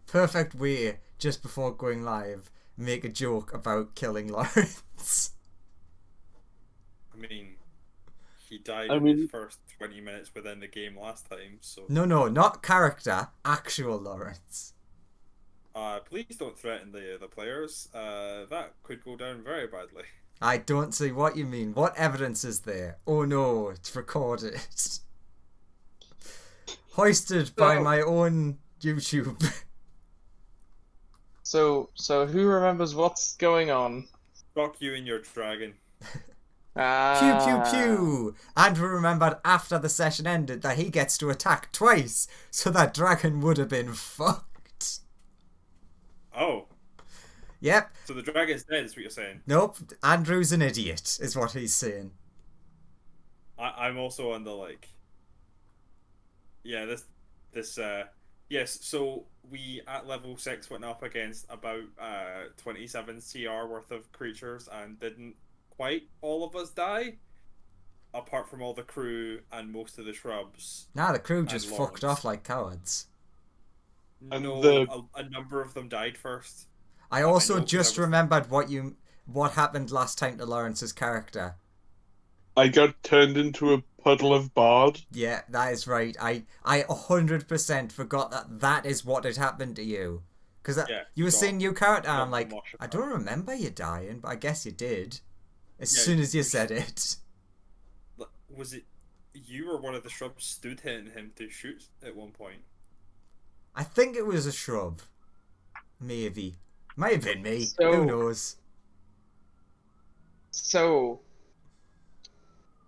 Perfect way, just before going live, make a joke about killing Lawrence. I mean, he died I in his mean, first 20 minutes within the game last time, so... No, not character, actual Lawrence. Please don't threaten the players. That could go down very badly. I don't see what you mean. What evidence is there? Oh no, it's recorded. Hoisted by my own YouTube. so who remembers what's going on? Fuck you and your dragon. Pew pew Ah, pew! Andrew remembered after the session ended that he gets to attack twice, so that dragon would have been fucked. Oh, Yep. so the dragon's dead is what you're saying. Nope. Andrew's an idiot, is what he's saying. I'm also on the yeah, yes, so we at level 6 went up against about 27 CR worth of creatures and didn't quite all of us die, apart from all the crew and most of the shrubs. Nah, the crew just And fucked Lawrence. off like cowards. And No, a number of them died first. I know, also 'cause I just was- remembered what happened last time to Lawrence's character. I got turned into a puddle of bard. Yeah, that is right. I 100% forgot that is what had happened to you. Because Yeah, you were got saying new character, and I'm knocked like, them off your I don't remember you dying, but I guess you did. As Yeah, soon as you you- said it. Was it you or one of the shrubs stood hitting him to shoot at one point? I think it was a shrub. Maybe. Might have been me. So- Who knows? So,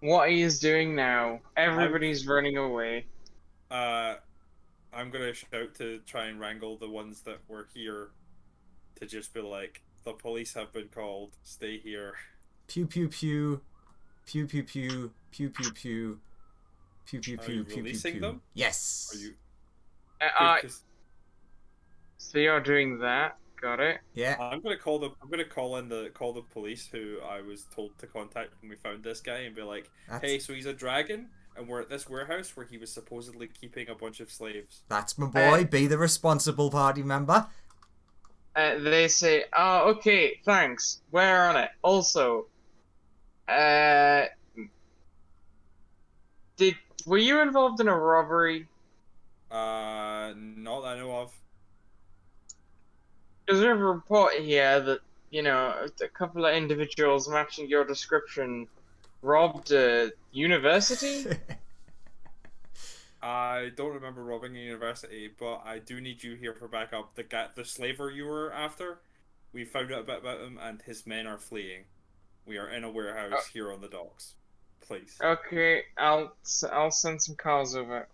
what he is doing now, everybody's running away. I'm gonna shout to try and wrangle the ones that were here to just be like, the police have been called, stay here. Pew pew pew. Pew pew pew. Pew pew pew. Pew pew Are pew you pew pew releasing pew. them? Yes. Are you? Uh, Good, 'cause so you're doing that. Got it. Yeah. I'm gonna call the police who I was told to contact when we found this guy and be like, That's, hey, so he's a dragon and we're at this warehouse where he was supposedly keeping a bunch of slaves. that's my boy. Be the responsible party member. They say, "Oh, okay, thanks. We're on it." Also, were you involved in a robbery? Not that I know of. There's a report here that a couple of individuals matching your description robbed a university. I don't remember robbing a university, but I do need you here for backup. The slaver you were after, we found out a bit about him, and his men are fleeing. We are in a warehouse here on the docks. Please. Okay, I'll send some cars over.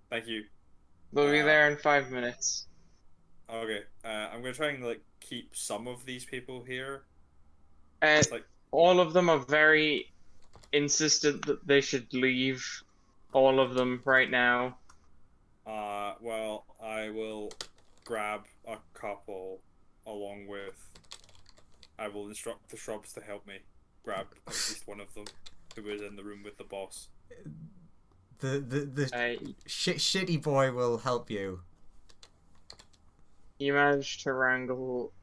Thank you. They'll be there in 5 minutes. Okay. I'm gonna try and keep some of these people here. And It's like all of them are very insistent that they should leave. All of them right now. well, I will grab a couple along with. I will instruct the shrubs to help me grab at least one of them who is in the room with the boss. The Uh, shitty boy will help you. you managed to wrangle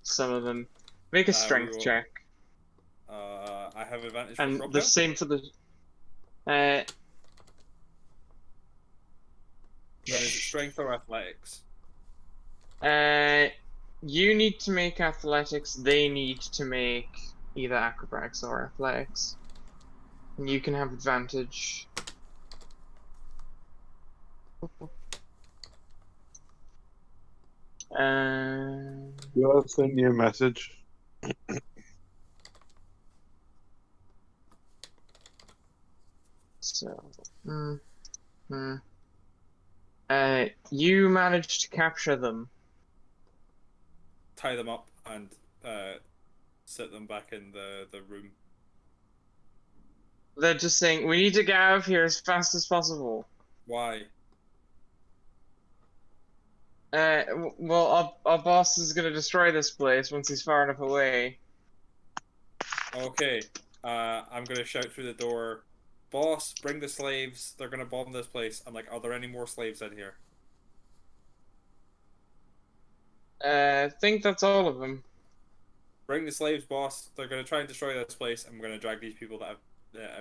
some of them. Make a we strength will- check. I have advantage for And shrub the help? same for the. Then is it strength or athletics? You need to make athletics. They need to make either acrobatics or athletics. And you can have advantage. Uh, I'll send you a message. So, you managed to capture them. Tie them up and sit them back in the room. They're just saying, we need to get out of here as fast as possible. Why? Well, our boss is gonna destroy this place once he's far enough away. Okay. I'm gonna shout through the door. boss, bring the slaves. They're gonna bomb this place. I'm like, are there any more slaves in here? I think that's all of them. Bring the slaves, boss. They're gonna try and destroy this place. I'm gonna drag these people that have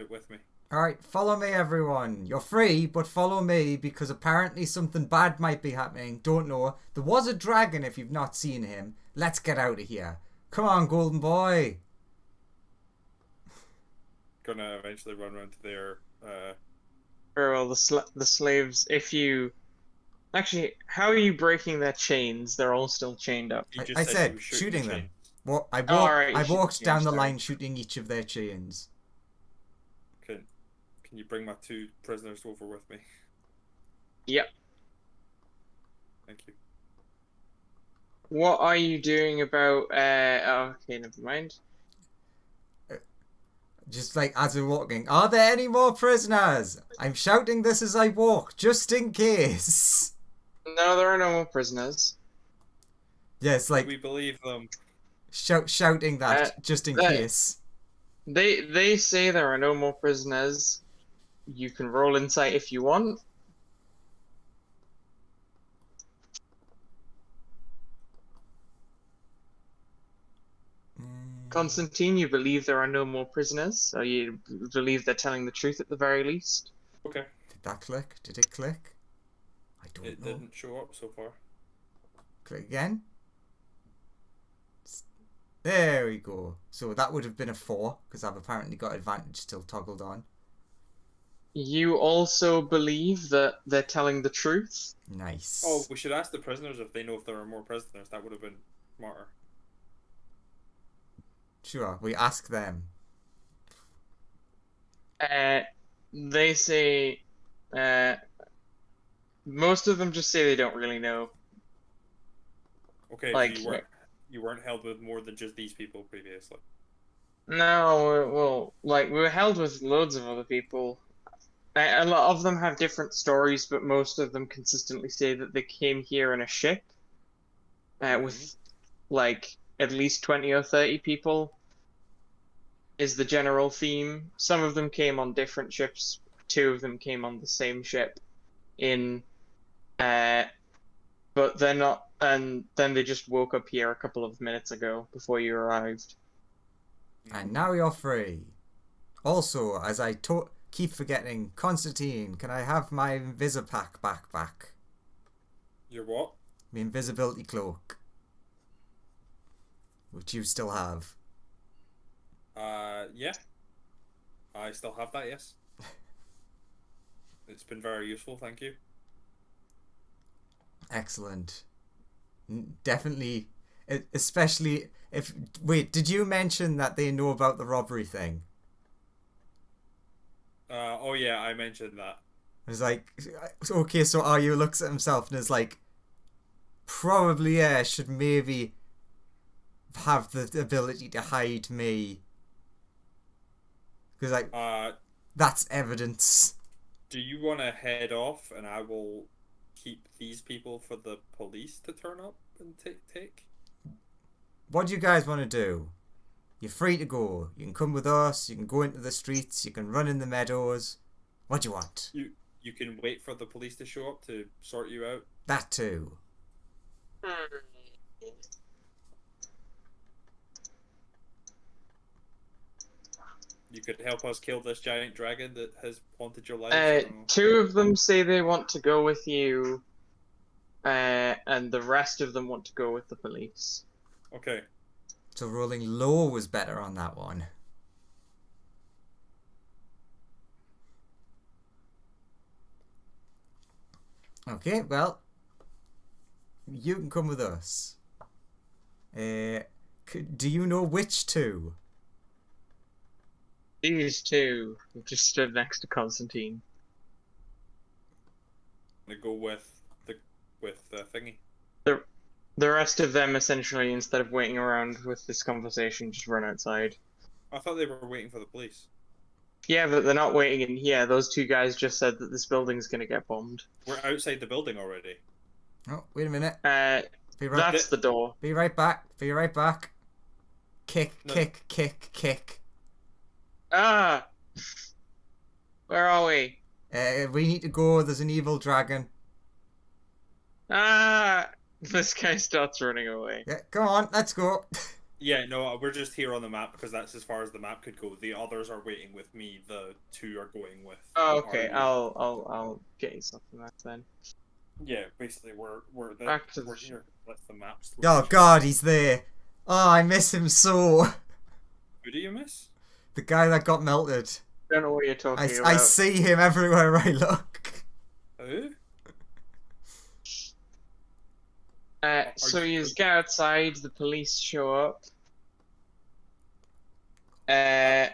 out with me. Alright, follow me, everyone. You're free, but follow me because apparently something bad might be happening. Don't know. There was a dragon if you've not seen him. Let's get out of here. Come on, golden boy. Gonna eventually run around to their. Or well, the slaves. If you actually, how are you breaking their chains? They're all still chained up. He just I he said was shooting them. chains. Well, I alright, walked down the sorry. line shooting each of their chains. Can you bring my 2 prisoners over with me? Yep. Thank you. What are you doing about? Oh, okay, never mind. Just like as we're walking, are there any more prisoners? I'm shouting this as I walk, just in case. No, there are no more prisoners. Yes, like We believe them. shouting that just in case. They say there are no more prisoners. You can roll insight if you want. Constantine, you believe there are no more prisoners, so you believe they're telling the truth at the very least. Okay. Did that click? Did it click? I don't It know. didn't show up so far. Click again. There we go. So that would have been a 4 because I've apparently got advantage still toggled on. You also believe that they're telling the truth. Nice. Oh, we should ask the prisoners if they know if there are more prisoners. That would have been smarter. Sure, we ask them. They say, most of them just say they don't really know. Okay, Like- so you weren't held with more than just these people previously. No, well, like, we were held with loads of other people. A lot of them have different stories, but most of them consistently say that they came here in a ship with, like, at least 20 or 30 people is the general theme. Some of them came on different ships. 2 of them came on the same ship but they're not, and then they just woke up here a couple of minutes ago before you arrived. And now you're free. Also, as I keep forgetting, Constantine, can I have my Invisipack back? Your what? My invisibility cloak. Which you still have. Yeah. I still have that, yes. It's been very useful, thank you. Excellent. Definitely. Especially if... Wait, did you mention that they know about the robbery thing? Oh yeah, I mentioned that. It's like, okay, so Aryu looks at himself and is like, probably, yeah, should maybe have the ability to hide me. Because, like, that's evidence. Do you want to head off and I will keep these people for the police to turn up and take? What do you guys want to do? You're free to go. You can come with us, you can go into the streets, you can run in the meadows. What do you want? You can wait for the police to show up to sort you out. That too. You could help us kill this giant dragon that has haunted your life. 2 of them say they want to go with you, and the rest of them want to go with the police. Okay. So rolling low was better on that one. Okay, well, you can come with us. Do you know which 2? These 2 have just stood next to Constantine. I'm gonna go with the thingy. The rest of them, essentially, instead of waiting around with this conversation, just run outside. I thought they were waiting for the police. Yeah, but they're not waiting in here. Those 2 guys just said that this building's gonna get bombed. We're outside the building already. Oh, wait a minute. Be right, That's the door. be right back. Be right back. Kick, No. kick, kick, kick. Ah! Where are we? We need to go. There's an evil dragon. Ah! This guy starts running away. Yeah, come on, let's go. Yeah, no, we're just here on the map because that's as far as the map could go. The others are waiting with me. The two are going with. Oh, the okay. army. I'll get you something else then. Yeah, basically we're Back to the here. Let the maps. Oh God, he's there. Oh, I miss him so. Who do you miss? The guy that got melted. Don't know what you're talking about. I see him everywhere I look. Who? So you just get outside, the police show up. And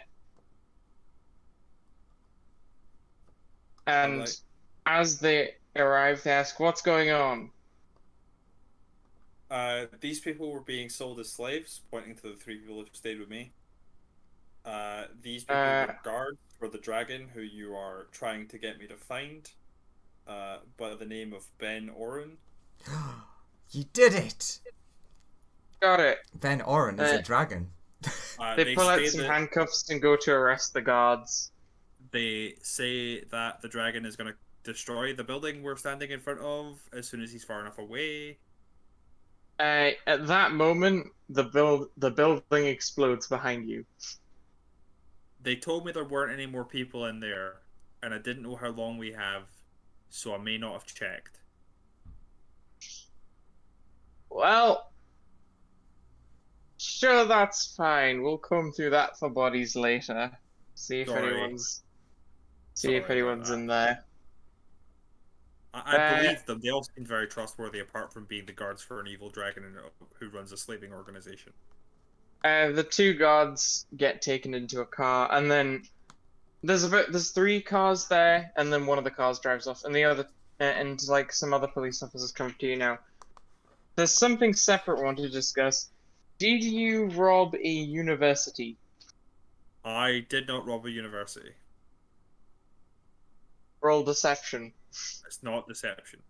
Alright. as they arrive, they ask, "What's going on?" These people were being sold as slaves, pointing to the three people who stayed with me. These people were guards for the dragon who you are trying to get me to find, by the name of Ben Oren. You did it. Got it. Ben Oren is a dragon. They pull out say some that- handcuffs and go to arrest the guards. They say that the dragon is going to destroy the building we're standing in front of as soon as he's far enough away. At that moment, the building explodes behind you. They told me there weren't any more people in there, and I didn't know how long we have, so I may not have checked. Well, sure, that's fine. We'll comb through that for bodies later. See if Sorry. anyone's Sorry about that. in there. I believe them. They all seem very trustworthy, apart from being the guards for an evil dragon who runs a slaving organization. The two guards get taken into a car, and then there's three cars there, and then one of the cars drives off, and the other and like some other police officers come to you now. There's something separate we want to discuss. Did you rob a university? I did not rob a university. Roll deception. It's not deception.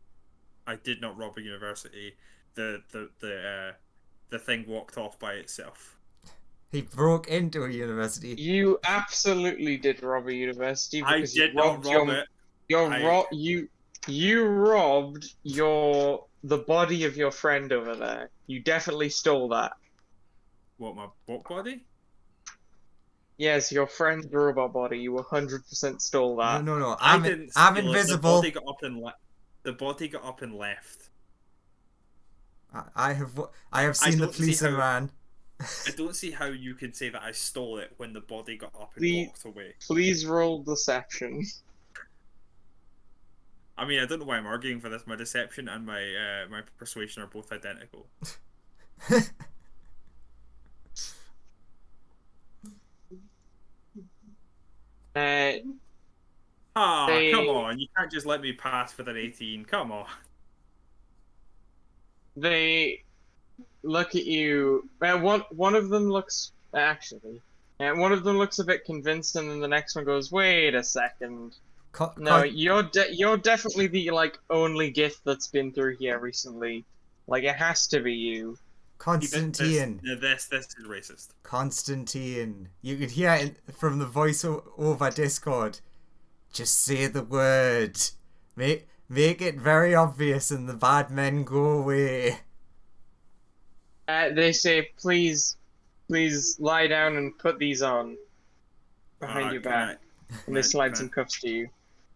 I did not rob a university. The thing walked off by itself. He broke into a university. You absolutely did rob a university I because did you not robbed rob it. you robbed the body of your friend over there. You definitely stole that. What body? Yes, your friend's robot body. You 100% stole that. No. I I'm didn't I'm steal it. invisible. The body got up and left. I have seen the don't see policeman how- man. I don't see how you can say that I stole it when the body got up and Please- walked away. Please roll deception. I mean, I don't know why I'm arguing for this. My deception and my persuasion are both identical. Ah, They- come on! You can't just let me pass with an 18. Come on. They look at you. One of them looks and one of them looks a bit convinced, and then the next one goes, "Wait a second. No, you're definitely the only gift that's been through here recently. Like it has to be you." Constantine. This is racist. Constantine. You could hear it from the voice over Discord. Just say the word. Make it very obvious and the bad men go away. They say, "Please lie down and put these on behind your Can back." And they can slide I- some cuffs to you.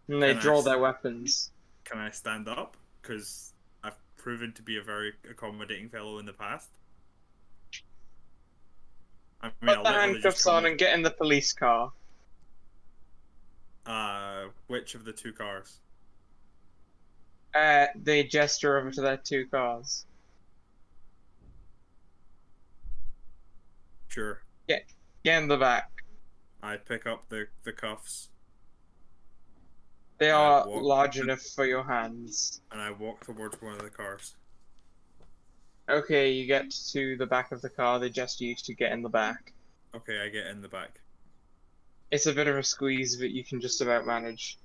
And they can I draw s- their weapons. Can I stand up? Because I've proven to be a very accommodating fellow in the past. I mean, Put I'll the literally handcuffs just on and get in the police car. which of the two cars? They gesture over to their two cars. Sure. Get in the back. I pick up the cuffs They Uh, are what- large enough for your hands. and I walk towards one of the cars. Okay, you get to the back of the car. They gesture you to get in the back. Okay, I get in the back. It's a bit of a squeeze, but you can just about manage.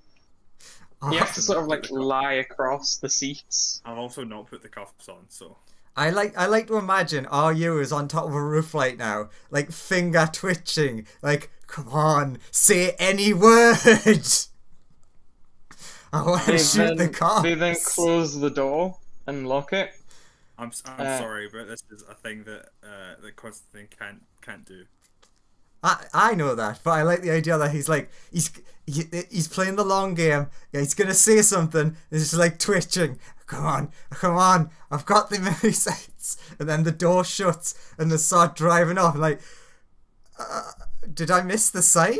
Oh, You have to sort of lie across the seats. I'll also not put the cuffs on, so. I like to imagine RU is on top of a roof right now, like finger twitching, like come on, say any word. I want to They shoot the they then cops. close the door and lock it. I'm Uh, sorry, but this is a thing that that Constantine can't do. I know that, but I like the idea that he's playing the long game. Yeah, he's gonna say something. He's just like twitching. Come on! I've got the memory sights. And then the door shuts, and they start driving off. Like, did I miss the sign?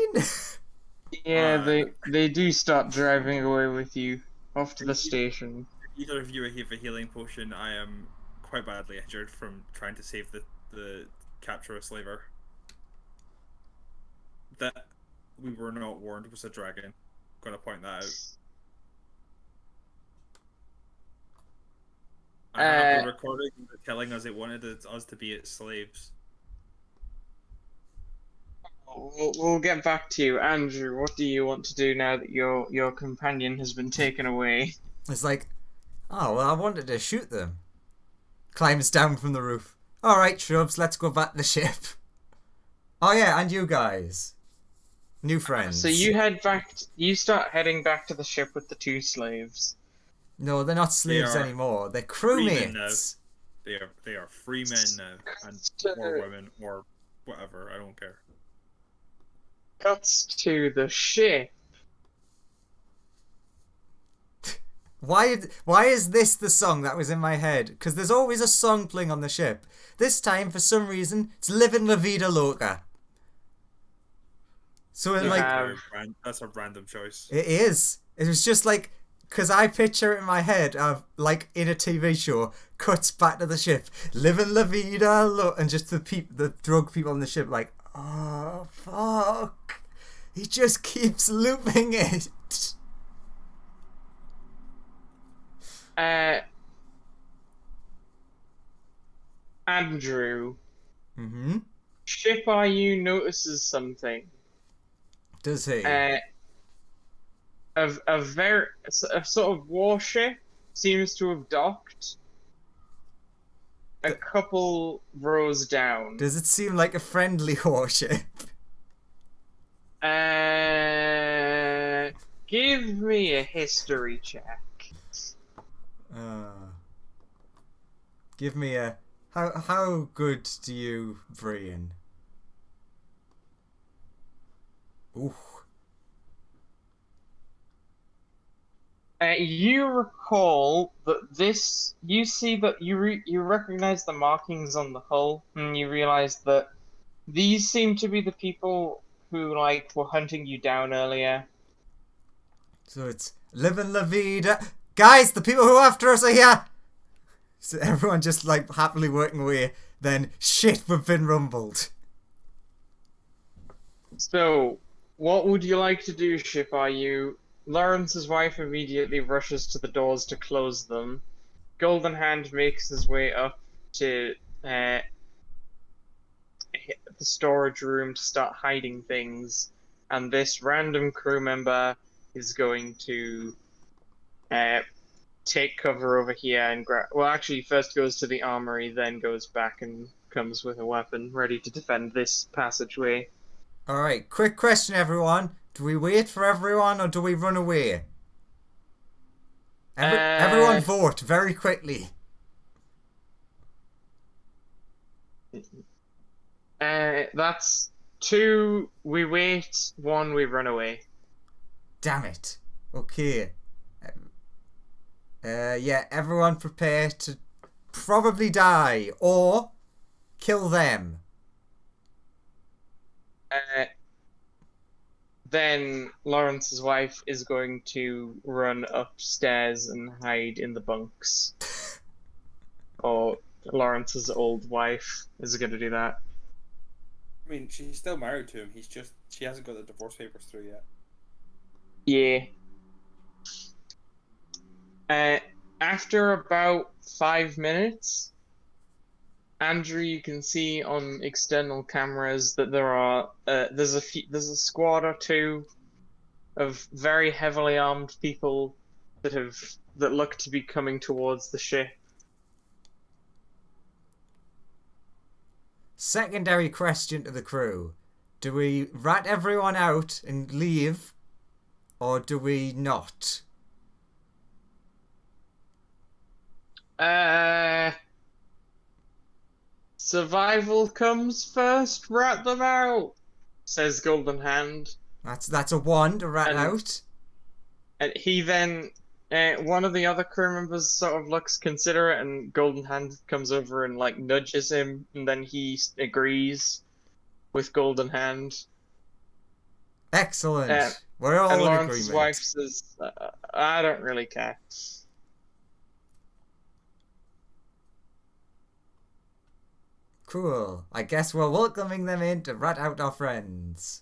Yeah, Uh, they do start driving away with you off to the If you- station. Either of you have a healing potion. I am quite badly injured from trying to save the capture a slaver. That we were not warned was a dragon. Gonna point that out. I have a recording telling us it wanted us to be its slaves. We'll get back to you, Andrew. What do you want to do now that your companion has been taken away? It's like, oh well, I wanted to shoot them. Climbs down from the roof. All right, shrubs, let's go back to the ship. Oh yeah, and you guys, new friends. So you head back. You start heading back to the ship with the two slaves. No, they're not slaves They are anymore. They're free men now. crewmates. They are free men now, and or women or whatever. I don't care. Cuts to the ship. Why is this the song that was in my head? Because there's always a song playing on the ship. This time, for some reason, it's Livin' La Vida Loca. So it, like, That's a random choice. it is. It was just like, because I picture it in my head of, like, in a TV show, cuts back to the ship, Livin' La Vida Loca, and just the drug people on the ship like, oh, fuck. He just keeps looping it. Andrew, Mm-hmm. Ship IU notices something. Does he? A sort of warship seems to have docked a couple rows down. Does it seem like a friendly warship? Give me a history check. Give me a... How good do you, Brian? Ooh. You recall that this. You see that you recognize the markings on the hull, and you realize that these seem to be the people who were hunting you down earlier. So it's Livin' La Vida. Guys, the people who are after us are here! So everyone just happily working away. Then, shit, we've been rumbled. So, what would you like to do, Ship IU? Lawrence's wife immediately rushes to the doors to close them. Golden Hand makes his way up to the storage room to start hiding things, and this random crew member is going to take cover over here and actually first goes to the armory, then goes back and comes with a weapon ready to defend this passageway. Alright, quick question, everyone. Do we wait for everyone or do we run away? Everyone vote very quickly. That's 2 we wait, 1 we run away. Damn it. Okay. Yeah, everyone prepare to probably die or kill them. Then Lawrence's wife is going to run upstairs and hide in the bunks. Or Lawrence's old wife is going to do that. I mean, she's still married to him. She hasn't got the divorce papers through yet. Yeah. After about 5 minutes, Andrew, you can see on external cameras that there's a squad or two of very heavily armed people that look to be coming towards the ship. Secondary question to the crew. Do we rat everyone out and leave or do we not? Uh, Survival comes first. Rat them out, says Golden Hand, That's a one to rat and out. he then. One of the other crew members sort of looks considerate, and Golden Hand comes over and like nudges him, and then he agrees with Golden Hand. Excellent. We're And all in Lawrence's wife agreement. says, I don't really care. Cool. I guess we're welcoming them in to rat out our friends.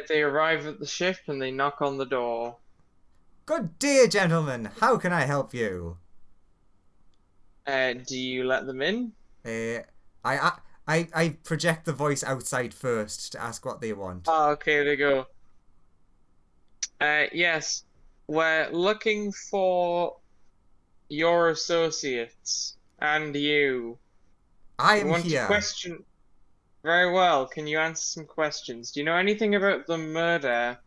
They arrive at the ship and they knock on the door. Good day, gentlemen. How can I help you? Do you let them in? Uh, I project the voice outside first to ask what they want. Oh, okay, they go. Yes, we're looking for your associates and you. I We am want to here. question. Very well. Can you answer some questions? Do you know anything about the murder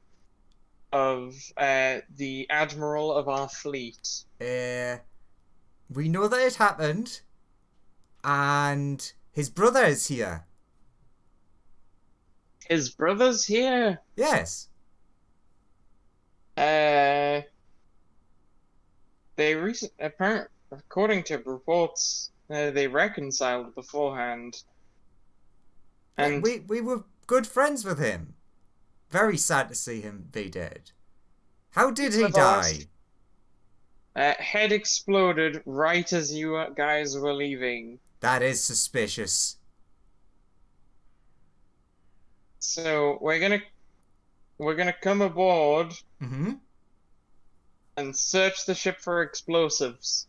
of the admiral of our fleet? We know that it happened, and his brother is here. His brother's here. Yes. They apparently, according to reports, they reconciled beforehand. And We were good friends with him. Very sad to see him be dead. How did he For the last- die? head exploded right as you guys were leaving. That is suspicious. So we're gonna come aboard Mm-hmm. and search the ship for explosives.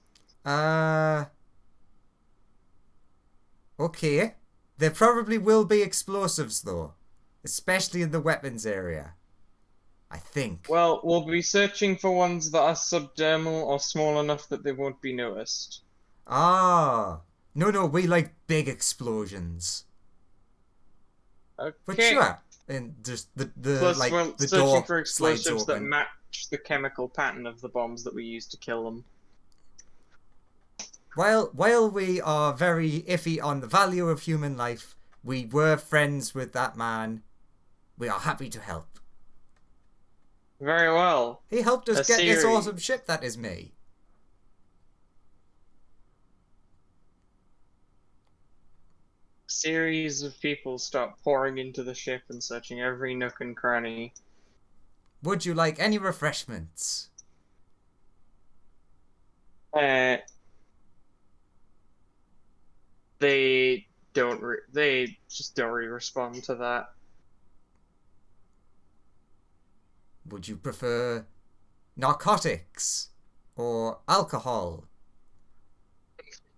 Okay. There probably will be explosives, though. Especially in the weapons area. I think. Well, we'll be searching for ones that are subdermal or small enough that they won't be noticed. Ah. No, we like big explosions. Okay. But sure. And just the Plus, like we're the searching door for slides explosives that open. match the chemical pattern of the bombs that we used to kill them. While we are very iffy on the value of human life, we were friends with that man. We are happy to help. Very well. He helped us A get this series. awesome ship that is me. Series of people start pouring into the ship and searching every nook and cranny. Would you like any refreshments? They they just don't really respond to that. Would you prefer narcotics or alcohol?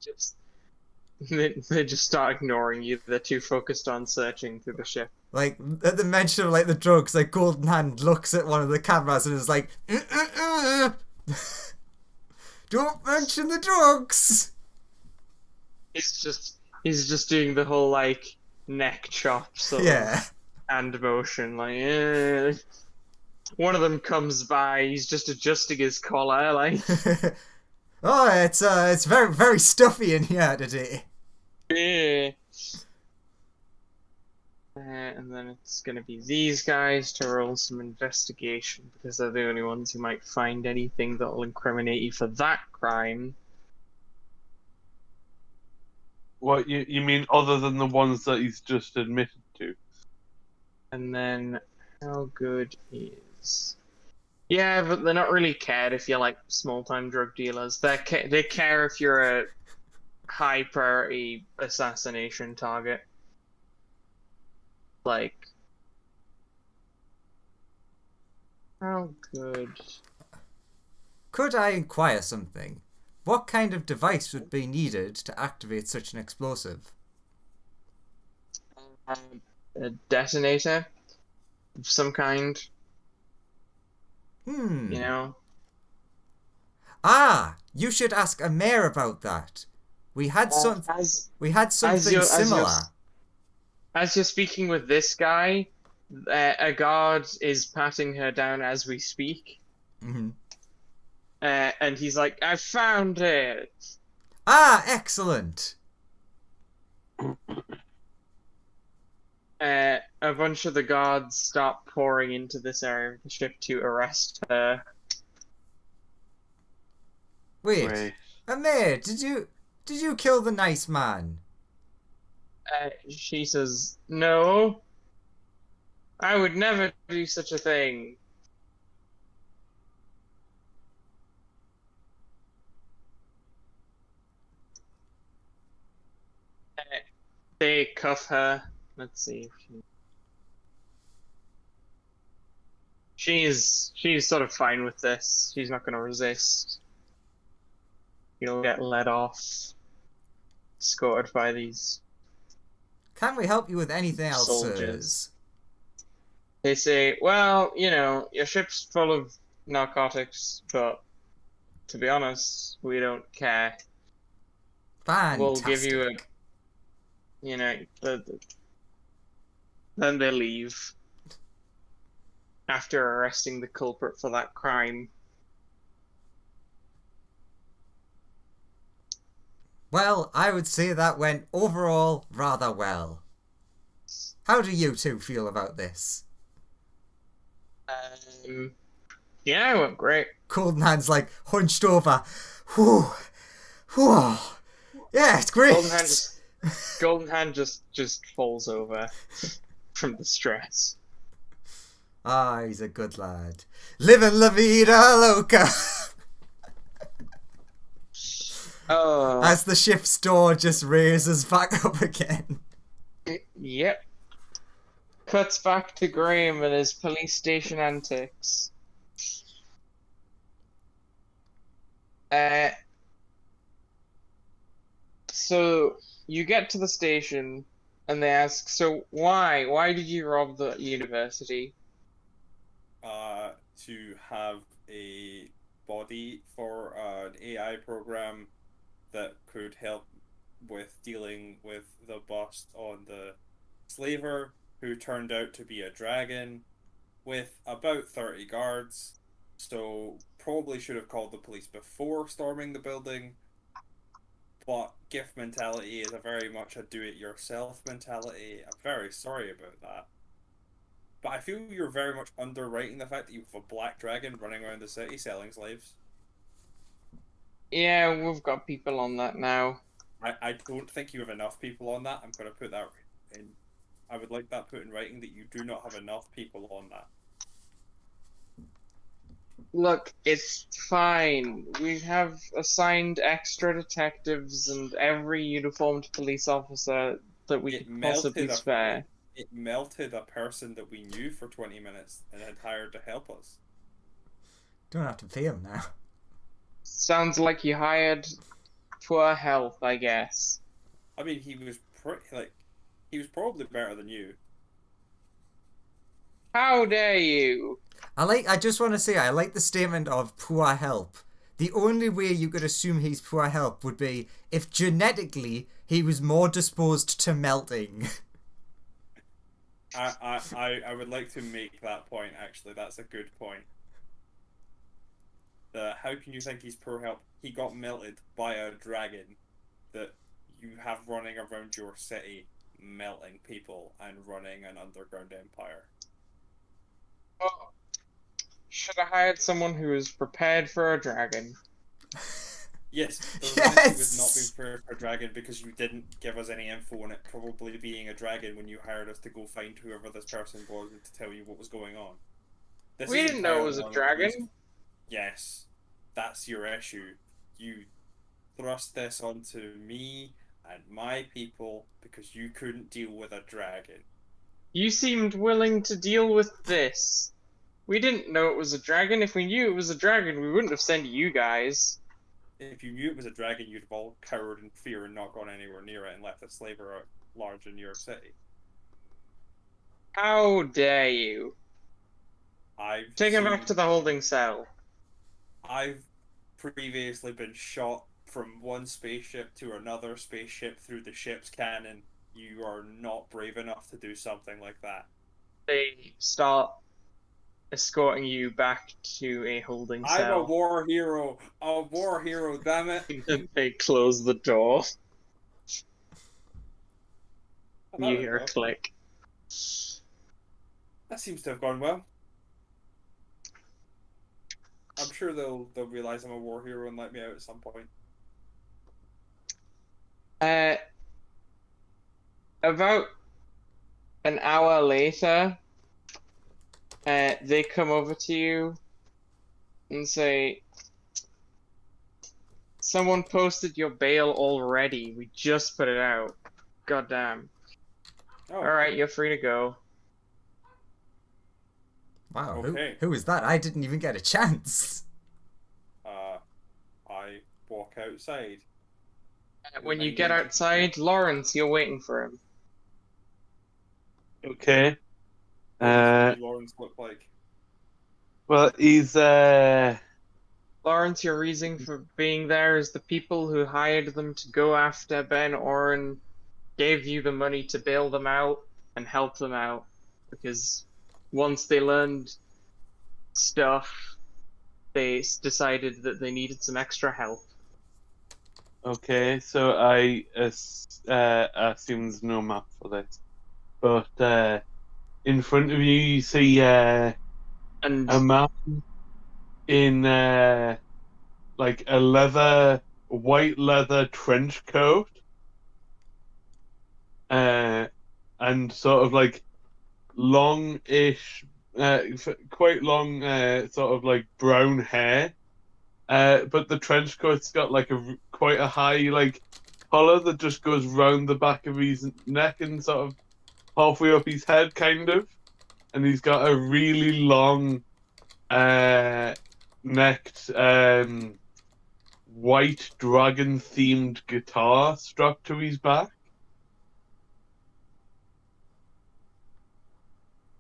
Just they just start ignoring you. They're too focused on searching through the ship. Like at the mention of like the drugs, like Golden Hand looks at one of the cameras and is like, "Don't mention the drugs." He's just doing the whole like neck chop sort Yeah. of hand motion, like one of them comes by, he's just adjusting his collar, like Oh, it's very very stuffy in here today. yeah. And then it's gonna be these guys to roll some investigation because they're the only ones who might find anything that'll incriminate you for that crime. What you mean other than the ones that he's just admitted to? And then how good is? Yeah, but they're not really cared if you're like small-time drug dealers. They care if you're a high-priority assassination target. Like, how good? Could I inquire something? What kind of device would be needed to activate such an explosive? A detonator of some kind, Hmm. you know? Ah, you should ask a mayor about that. We had something similar. As you're speaking with this guy, a guard is patting her down as we speak. Hmm. And he's like, I found it. Ah, excellent. A bunch of the guards start pouring into this area of the ship to arrest her. Wait. Amir, did you kill the nice man? She says, no, I would never do such a thing. They cuff her. Let's see. She's sort of fine with this. She's not going to resist. You'll get led off, escorted by these Can we help you with anything else, soldiers. sirs? They say, well, you know, your ship's full of narcotics, but to be honest, we don't care. Fantastic. We'll give you then they leave after arresting the culprit for that crime. Well, I would say that went overall rather well. How do you two feel about this? Yeah, it went great. Goldenhand's like hunched over. Whew. Whew. Yeah, it's great. Golden Hand just falls over from the stress. Ah, he's a good lad. Living la vida loca. Oh. As the ship's door just raises back up again. Yep. Cuts back to Graham and his police station antics. So you get to the station and they ask, so why did you rob the university? To have a body for an AI program that could help with dealing with the bust on the slaver, who turned out to be a dragon with about 30 guards. So probably should have called the police before storming the building. But gift mentality is a very much a do-it-yourself mentality. I'm very sorry about that. But I feel you're very much underwriting the fact that you have a black dragon running around the city selling slaves. Yeah, we've got people on that now. I don't think you have enough people on that. I'm going to put that in. I would like that put in writing that you do not have enough people on that. Look, it's fine. We have assigned extra detectives and every uniformed police officer that we could possibly spare. It melted a person that we knew for 20 minutes and had hired to help us. Don't have to pay him now. Sounds like you hired poor health, I guess. I mean, he was he was probably better than you. How dare you? I just want to say, I like the statement of poor help. The only way you could assume he's poor help would be if genetically he was more disposed to melting. I would like to make that point, actually. That's a good point. How can you think he's poor help? He got melted by a dragon that you have running around your city, melting people and running an underground empire. Oh, should have hired someone who was prepared for a dragon. Yes, Yes! He was not being prepared for a dragon because you didn't give us any info on it probably being a dragon when you hired us to go find whoever this person was and to tell you what was going on. We didn't know it was a dragon. Yes, that's your issue. You thrust this onto me and my people because you couldn't deal with a dragon. You seemed willing to deal with this. We didn't know it was a dragon. If we knew it was a dragon, we wouldn't have sent you guys. If you knew it was a dragon, you'd have all cowered in fear and not gone anywhere near it and left a slaver out large in your city. How dare you? Take him back to the holding cell. I've previously been shot from one spaceship to another spaceship through the ship's cannon. You are not brave enough to do something like that. They start escorting you back to a holding I'm a cell. war hero. A war hero, damn it. They close the door. Oh, You there we hear a go. click. That seems to have gone well. I'm sure they'll realize I'm a war hero and let me out at some point. About an hour later, they come over to you and say, "Someone posted your bail already. We just put it out. Goddamn. Oh, All right, you're free to go." Wow, Okay. who is that? I didn't even get a chance. I walk outside. When you get Reminding- outside, Lawrence, you're waiting for him. Okay. What does Lawrence look like? Well, he's Lawrence, your reason for being there is the people who hired them to go after Ben Oren gave you the money to bail them out and help them out. Because once they learned stuff, they decided that they needed some extra help. okay. So I assume there's no map for this, but in front of you, you see And a man in like a white leather trench coat, and sort of like long-ish, quite long, sort of like brown hair. But the trench coat's got like quite a high like collar that just goes round the back of his neck and sort of halfway up his head, kind of. And he's got a really long, necked, white dragon themed guitar strapped to his back.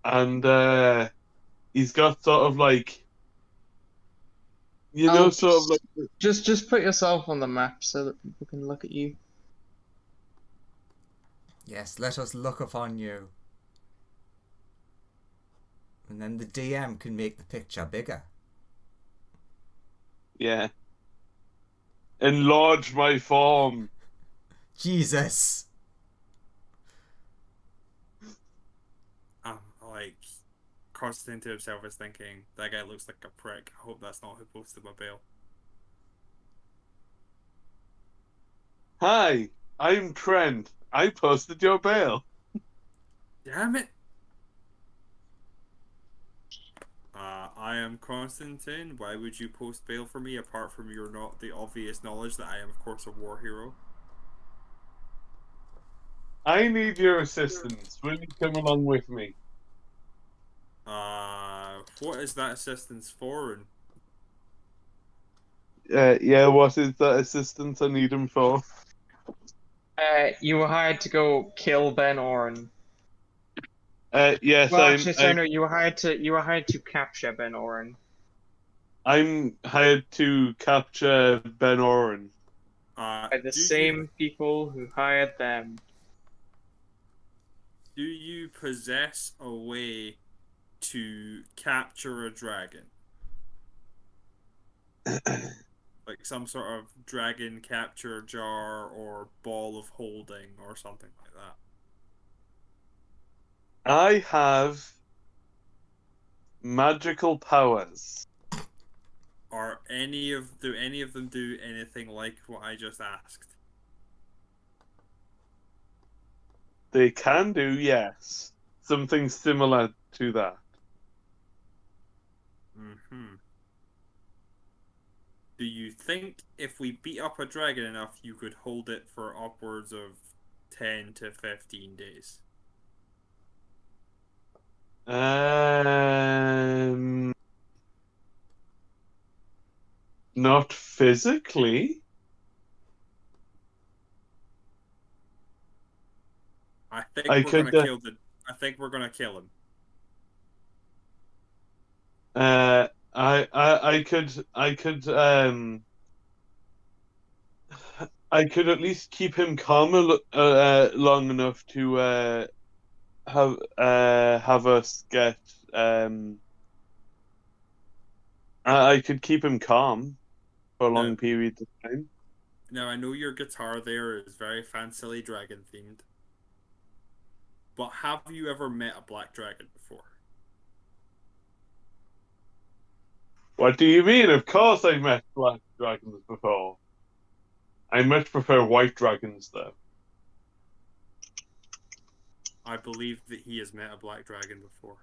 And he's got sort of like, sort of like. just put yourself on the map so that people can look at you. Yes, let us look upon you. And then the DM can make the picture bigger. Yeah. Enlarge my form. Jesus. Like, Constantine to himself is thinking, that guy looks like a prick. I hope that's not who posted my bail. Hi, I'm Trent. I posted your bail. Damn it! I am Constantine. Why would you post bail for me apart from your not the obvious knowledge that I am, of course, a war hero? I need your assistance. Will you come along with me? What is that assistance for? Yeah, what is that assistance I need him for? You were hired to go kill Ben Oren. Yes, Well, actually, sorry, no, you were hired to capture Ben Oren. I'm hired to capture Ben Oren. By the same people who hired them. Do you possess a way to capture a dragon? Like some sort of dragon capture jar or ball of holding or something like that? I have magical powers. Do any of them do anything like what I just asked? They can do, yes. Something similar to that. Mm-hmm. Do you think if we beat up a dragon enough, you could hold it for upwards of 10 to 15 days? Not physically. I think I we're could, gonna kill the. I think we're gonna kill him. I could at least keep him calm long enough to have us get I could keep him calm for No. long periods of time. Now, I know your guitar there is very fancily dragon themed, but have you ever met a black dragon before? What do you mean? Of course I met black dragons before. I much prefer white dragons, though. I believe that he has met a black dragon before.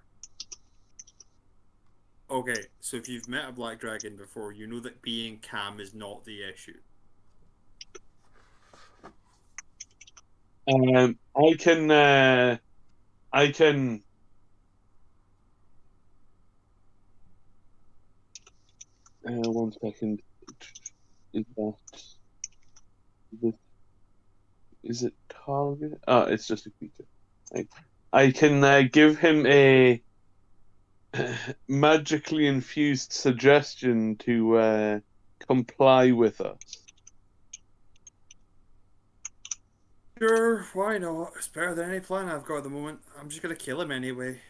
Okay, so if you've met a black dragon before, you know that being calm is not the issue. I can. 1 second. Is that the, is it target? Oh, it's just a creature. I can give him a magically infused suggestion to comply with us. Sure, why not? It's better than any plan I've got at the moment. I'm just gonna kill him anyway.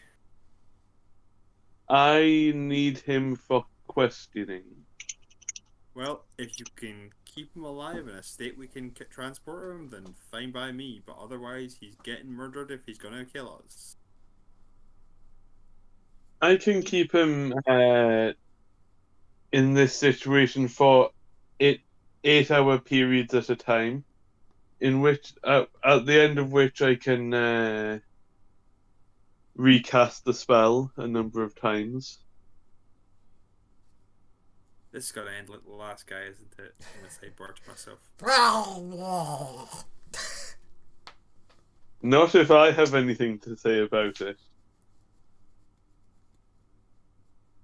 I need him for questioning. Well, if you can keep him alive in a state we can transport him, then fine by me. But otherwise, he's getting murdered if he's gonna kill us. I can keep him in this situation for 8 hour periods at a time, in which at the end of which I can recast the spell a number of times. This is gonna end like the last guy, isn't it? I'm gonna say bar to myself. Not if I have anything to say about it.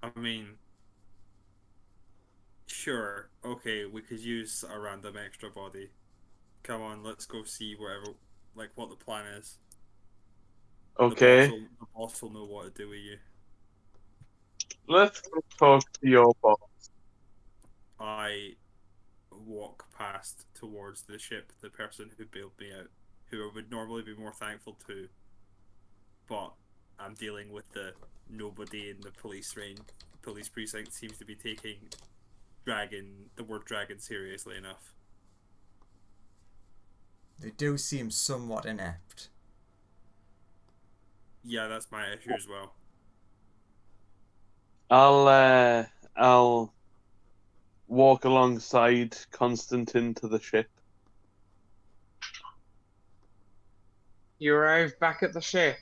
I mean, sure, okay, we could use a random extra body. Come on, let's go see whatever, like what the plan is. Okay, The boss will know what to do with you. let's go talk to your boss. I walk past towards the ship, the person who bailed me out, who I would normally be more thankful to, but I'm dealing with the nobody in the police precinct seems to be taking the word dragon seriously enough. They do seem somewhat inept. Yeah, that's my issue as well. I'll walk alongside Constantine to the ship. You arrive back at the ship.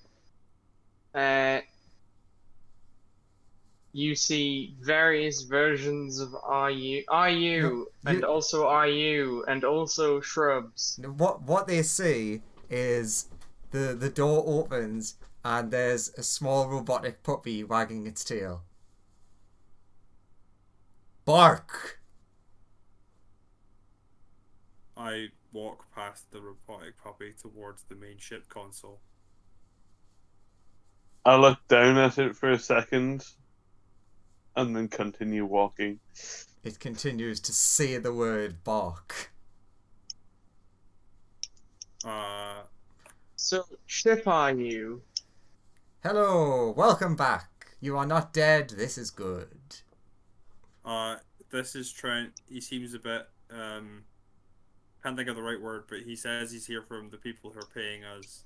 You see various versions of RU, and also RU, and also shrubs. What they see is the door opens and there's a small robotic puppy wagging its tail. Bark! I walk past the robotic puppy towards the main ship console. I look down at it for a second and then continue walking. It continues to say the word bark. So, ship RU. Hello, welcome back. You are not dead, this is good. This is Trent. He seems a bit, can't think of the right word, but he says he's here from the people who are paying us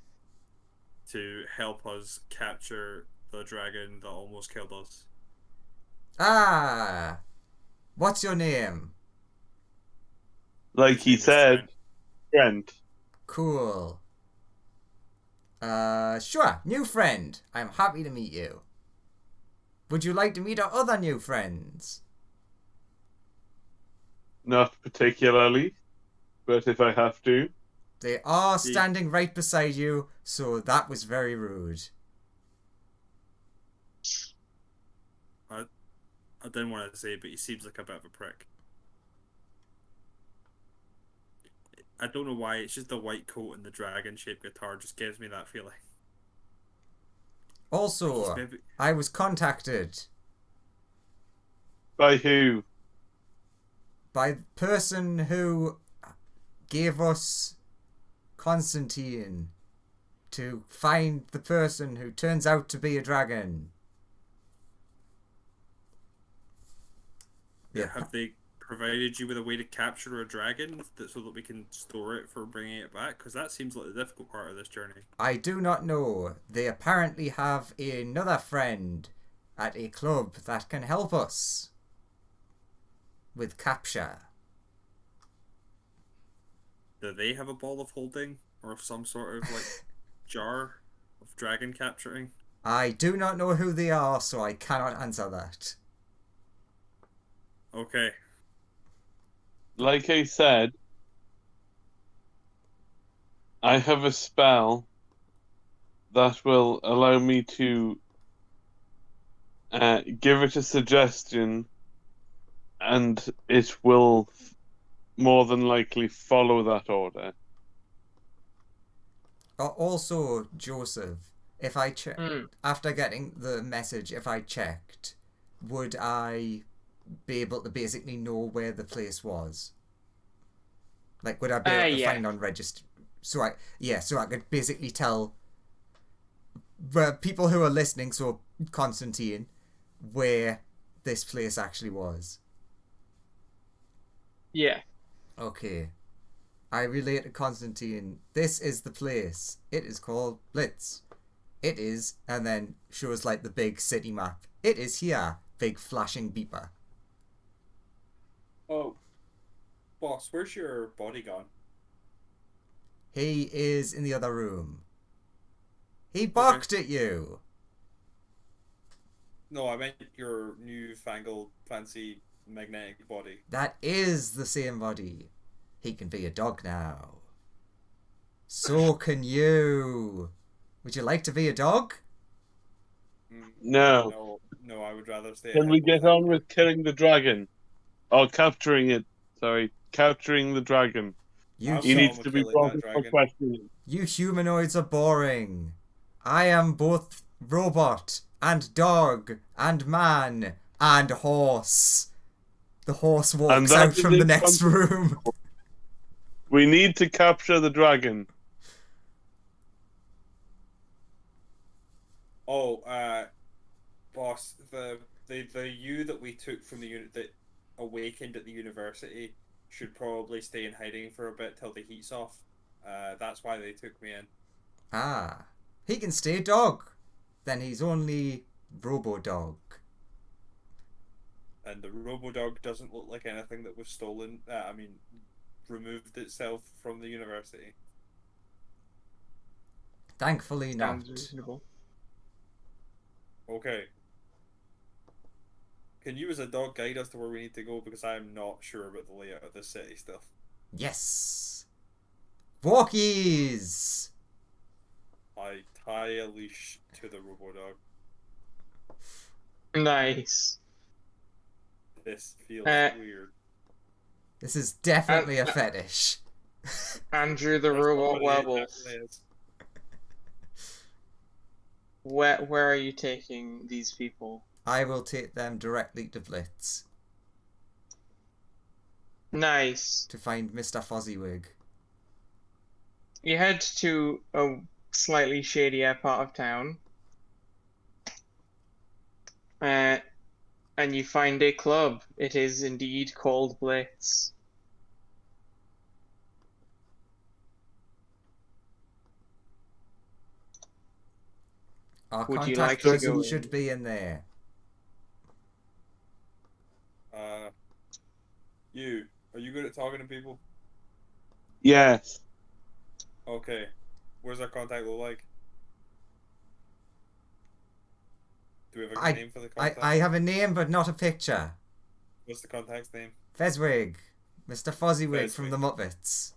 to help us capture the dragon that almost killed us. Ah! What's your name? Like His he name is said, Trent. Cool. Sure, new friend. I'm happy to meet you. Would you like to meet our other new friends? Not particularly, but if I have to. They are standing right beside you, so that was very rude. I didn't want to say, but he seems like a bit of a prick. I don't know why, it's just the white coat and the dragon-shaped guitar just gives me that feeling. Also, I was contacted By who? by the person who gave us Constantine to find the person who turns out to be a dragon. Yeah. Have they provided you with a way to capture a dragon so that we can store it for bringing it back? Because that seems like the difficult part of this journey. I do not know. They apparently have another friend at a club that can help us with capture. Do they have a ball of holding or some sort of like jar of dragon capturing? I do not know who they are, so I cannot answer that. Okay. Like I said, I have a spell that will allow me to give it a suggestion, and it will more than likely follow that order. Also, Joseph, if I Hmm. after getting the message, if I checked, would I be able to basically know where the place was? Like, would I be able to Yeah. find on register? So I could basically tell people who are listening, so Constantine, where this place actually was. Yeah. Okay. I relate to Constantine. This is the place. It is called Blitz. It is, and then shows like the big city map. It is here. Big flashing beeper. Oh, boss, where's your body gone? He is in the other room. He barked at you. No, I meant your newfangled fancy magnetic body. That is the same body. He can be a dog now. So can you. Would you like to be a dog? No. No, I would rather stay. Can we get on with killing the dragon? Or capturing it? Sorry, capturing the dragon. You He needs to be brought up for questioning. You humanoids are boring. I am both robot and dog and man and horse. The horse walks that out is from the in next front of- room. We need to capture the dragon. Oh, boss, the you that we took from the unit that awakened at the university should probably stay in hiding for a bit till the heat's off. That's why they took me in. Ah, he can stay dog. Then he's only robo-dog. And the Robodog doesn't look like anything that was stolen. Removed itself from the university. Thankfully not. Sounds reasonable. Okay. Can you as a dog guide us to where we need to go? Because I am not sure about the layout of this city still. Yes. Walkies. I tie a leash to the Robodog. Nice. This feels weird. This is definitely a fetish. Andrew the robot werewolf. Where are you taking these people? I will take them directly to Blitz Nice. to find Mr. Fozziwig. You head to a slightly shadier part of town. And you find a club. It is indeed called Blitz. Our Would you contact like to person go should in? be in there. Are you good at talking to people? Yes. Okay. Where's our contact look like? Do we have a name for the contact? I have a name but not a picture. What's the contact's name? Fezwig. Mr. Fozziwig from Fezwig. the Muppets.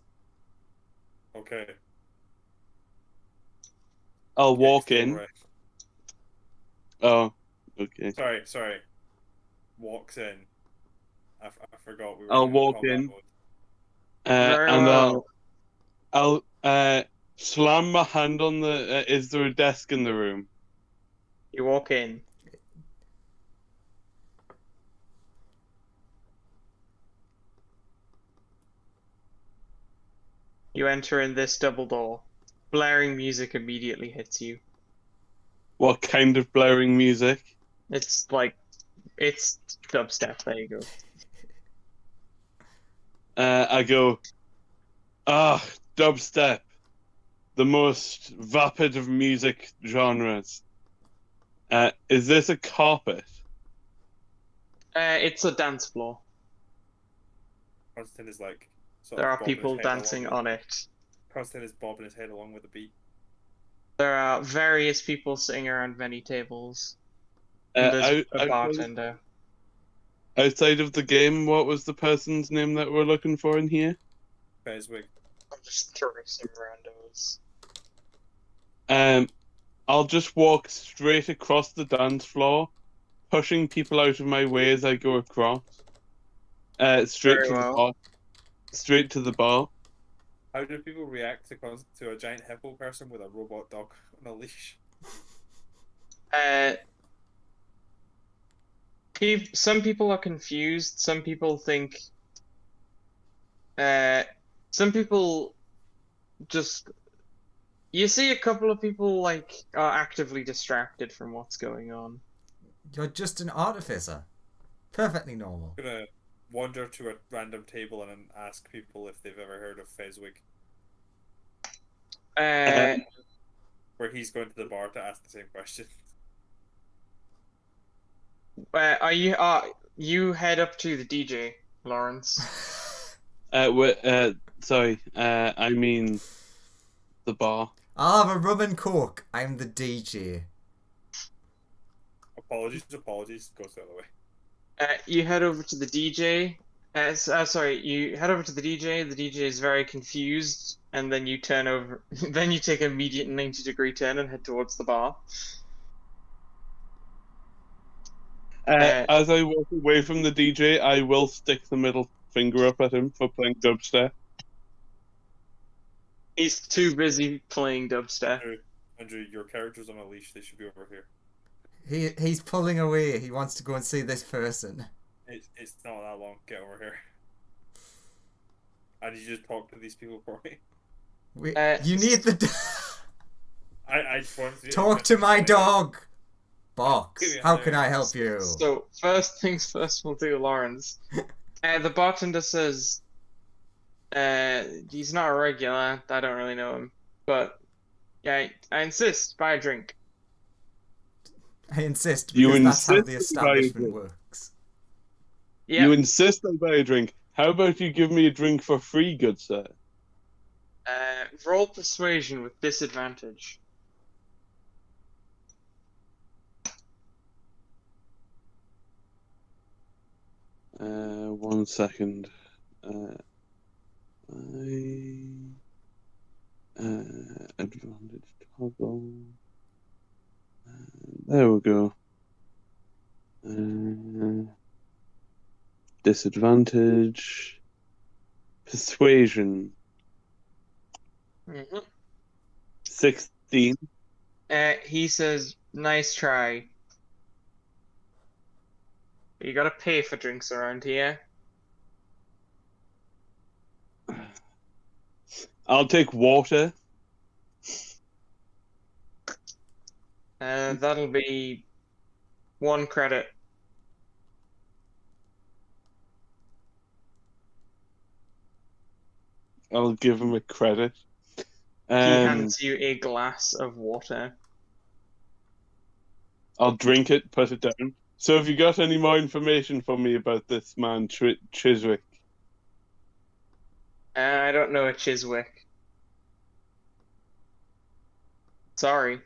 Okay. I'll walk Yeah, in. right. Oh, okay. Sorry. Walks in. I forgot we were I'll in walk combat in. mode. Very And well. I'll slam my hand on the. Is there a desk in the room? You walk in. You enter in this double door. Blaring music immediately hits you. What kind of blaring music? It's like It's dubstep. There you go. I go, dubstep, the most vapid of music genres. Is this a carpet? It's a dance floor. Constantine is like sort There of are bobbing his people head dancing along on it. Constantine is bobbing his head along with the beat. There are various people sitting around many tables. And there's a bartender. Outside of the game, what was the person's name that we're looking for in here? Beswick. I'm just throwing some randos. I'll just walk straight across the dance floor, pushing people out of my way as I go across. Straight Very to the well. bar. Straight to the bar. How do people react to a giant hippo person with a robot dog on a leash? Some people are confused. Some people think. Some people just. You see a couple of people like are actively distracted from what's going on. You're just an artificer. Perfectly normal. I'm gonna wander to a random table and ask people if they've ever heard of Fezwick. Where he's going to the bar to ask the same question. You head up to the DJ, Lawrence. Sorry. I mean the bar. I'll have a rum and coke. I'm the DJ. Apologies. Goes the other way. You head over to the DJ. You head over to the DJ. The DJ is very confused, and then you turn over. Then you take an immediate 90-degree turn and head towards the bar. As I walk away from the DJ, I will stick the middle finger up at him for playing dubstep. He's too busy playing dubstep. Andrew, your character's on a leash. They should be over here. He's pulling away. He wants to go and see this person. It's not that long. Get over here. I need you to talk to these people for me. You need the... I just want to Talk to my dog! Box, how can I help you? So, first things first, we'll do Lawrence. The bartender says, he's not a regular, I don't really know him, but yeah, I insist, buy a drink. I insist, because that's how the establishment works. Yep. You insist I buy a drink. How about you give me a drink for free, good sir? Roll persuasion with disadvantage. 1 second. Advantage toggle. There we go. Disadvantage. Persuasion. 16. He says, nice try. You gotta pay for drinks around here. I'll take water. That'll be 1 credit. I'll give him a credit. He hands you a glass of water. I'll drink it, put it down. So have you got any more information for me about this man, Chiswick? I don't know a Chiswick. Sorry.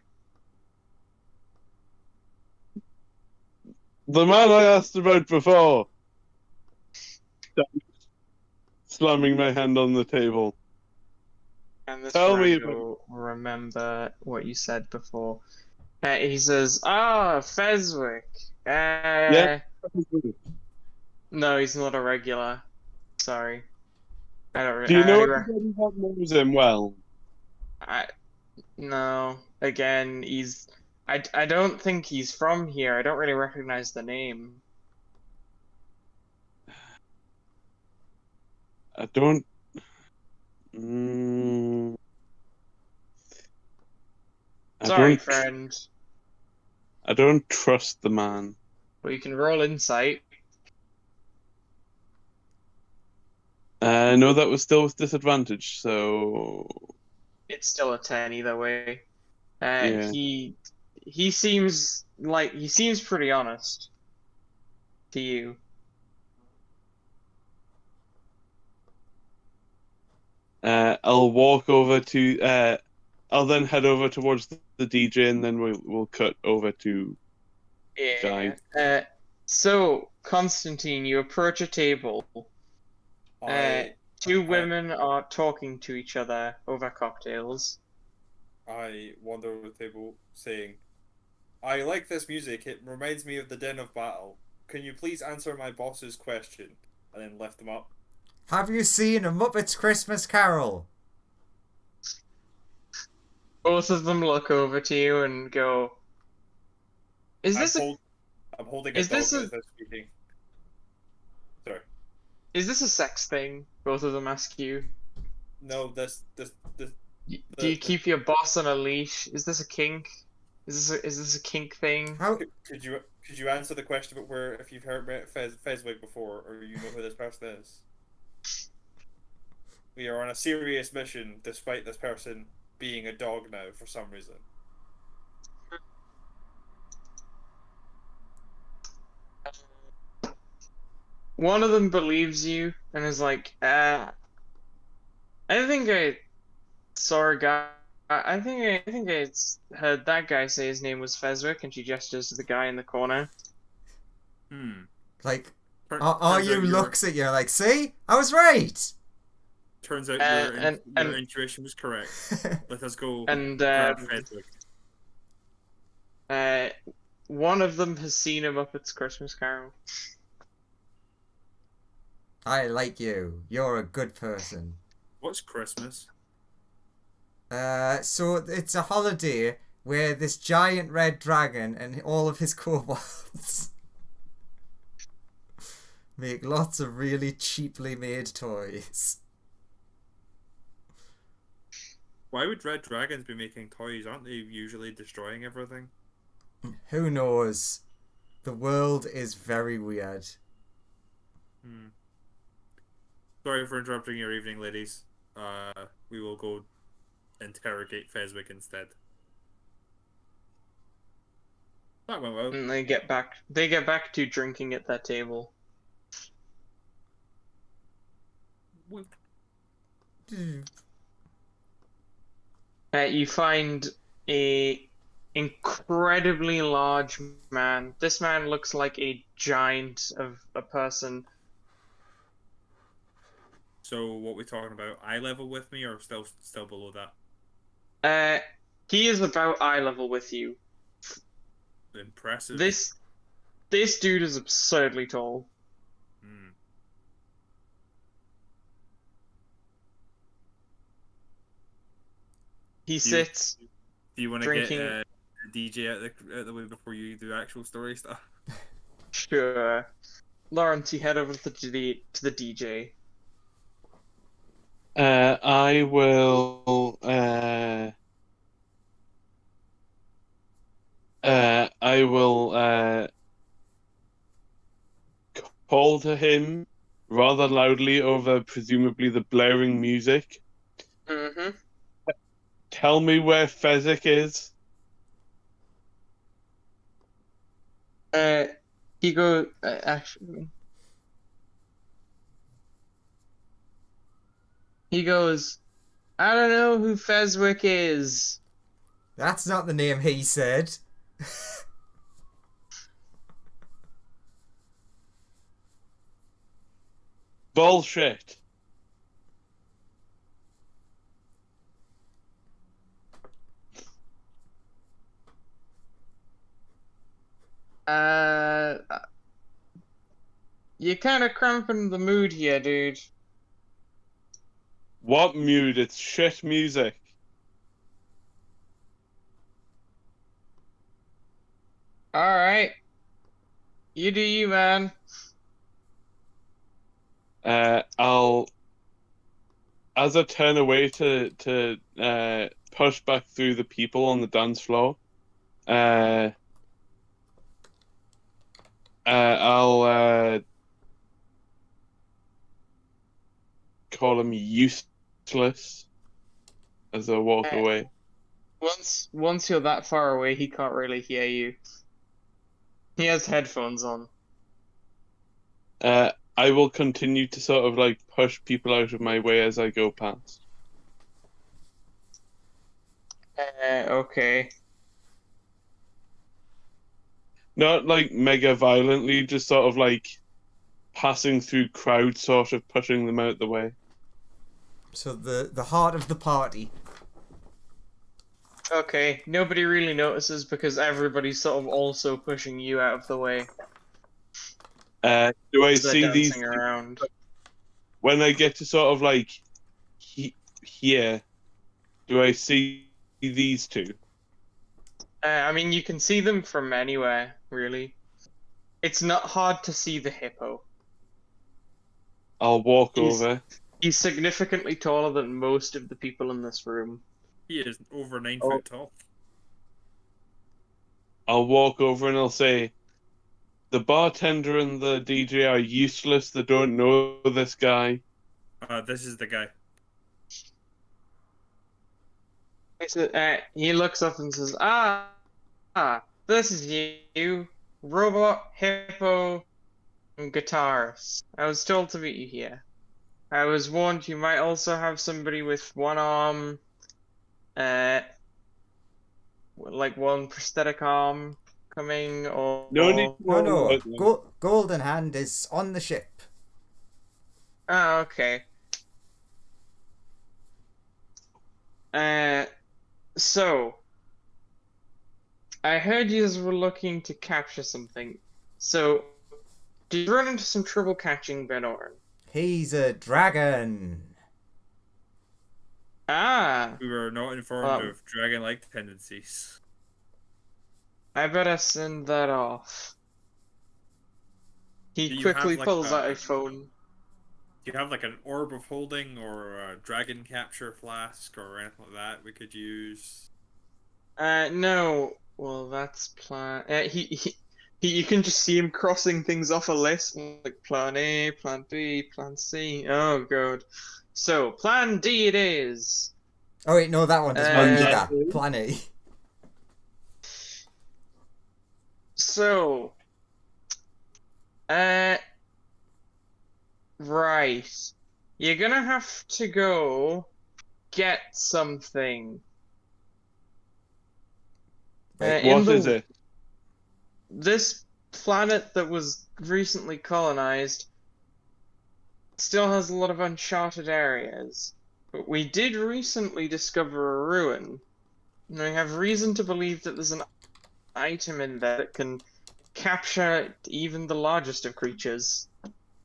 The man I asked about before. Slamming my hand on the table. And this Tell me will remember what you said before. He says, Fezwick. Yeah. No, he's not a regular. Sorry. I don't. Do you know anybody that knows him well? No. Again, I don't think he's from here. I don't really recognize the name. I don't. Sorry, friend. I don't trust the man. Well, you can roll insight. No, that was still with disadvantage, so It's still a 10 either way. yeah. He seems pretty honest to you. I'll walk over to. I'll then head over towards the DJ, and then we'll cut over to Yeah. Jai. So Constantine, you approach a table. I Two I women are talking to each other over cocktails. I wander over the table saying, I like this music. It reminds me of the Den of Battle. Can you please answer my boss's question? And then lift them up. Have you seen A Muppet's Christmas Carol? Both of them look over to you and go, "Is this I'm holding a is dog this a- as I'm speaking. Sorry. is this a sex thing?" Both of them ask you. No, this Do you keep your boss on a leash? Is this a kink? Is this a kink thing? How? could you answer the question about where if you've heard about Fezwig before or you know who this person is? We are on a serious mission despite this person being a dog now for some reason. One of them believes you and is like, I think I saw a guy. I think I heard that guy say his name was Fezwick," and she gestures to the guy in the corner. Like, Turn- are turns you out your- looks at you like, see? I was right! Turns out and your intuition was correct. Let us go And grab Fezwig. one of them has seen him up at Christmas Carol. I like you. You're a good person. What's Christmas? So it's a holiday where this giant red dragon and all of his kobolds make lots of really cheaply made toys. Why would red dragons be making toys? Aren't they usually destroying everything? Who knows? The world is very weird. Sorry for interrupting your evening, ladies. We will go interrogate Fezwick instead. That went well. And they get back to drinking at that table. You find a incredibly large man. This man looks like a giant of a person. So what we talking about? Eye level with me, or still below that? He is about eye level with you. Impressive. This dude is absurdly tall. He sits. Do you want to drinking... get DJ out the way before you do actual story stuff? Sure. Lawrence, you head over to the DJ. I will. I will call to him rather loudly over presumably the blaring music. Mm-hmm. Tell me where Fezzik is. He goes. Actually, he goes. I don't know who Fezwick is. That's not the name he said. Bullshit. You're kind of cramping the mood here, dude. What mood? It's shit music. Alright. You do you, man. I'll, as I turn away to push back through the people on the dance floor, I'll call him useless as I walk Uh, away. once you're that far away, he can't really hear you. He has headphones on. I will continue to sort of like push people out of my way as I go past. Okay. Not like mega violently, just sort of like passing through crowds, sort of pushing them out the way. So the heart of the party. Okay, nobody really notices because everybody's sort of also pushing you out of the way. Do I As they're see these dancing around. when I get to sort of like here? Do I see these two? I mean, you can see them from anywhere, really. It's not hard to see the hippo. I'll walk He's- over. He's significantly taller than most of the people in this room. He is over 9 Oh. foot tall. I'll walk over and I'll say, the bartender and the DJ are useless. They don't know this guy. This is the guy. He looks up and says, this is you, robot, hippo, and guitarist. I was told to meet you here. I was warned you might also have somebody with one arm, like one prosthetic arm coming, or... No need. No. Golden Hand is on the ship. Oh, okay. So, I heard you were looking to capture something. So, did you run into some trouble catching Ben Orn? He's a dragon. Ah, We were not informed Well- of dragon-like tendencies. I better send that off. Do He you quickly have, like, pulls out a- a phone. Do you have like an orb of holding or a dragon capture flask or anything like that we could use? No. Well, that's plan. You can just see him crossing things off a list, like plan A, plan B, plan C. Oh god. So plan D it is. Oh wait, no, that one doesn't Uh, want to do that. Plan A. So, right. You're gonna have to go get something. Right, in What the- is it? This planet that was recently colonized still has a lot of uncharted areas, but we did recently discover a ruin, and I have reason to believe that there's an item in there that can capture even the largest of creatures.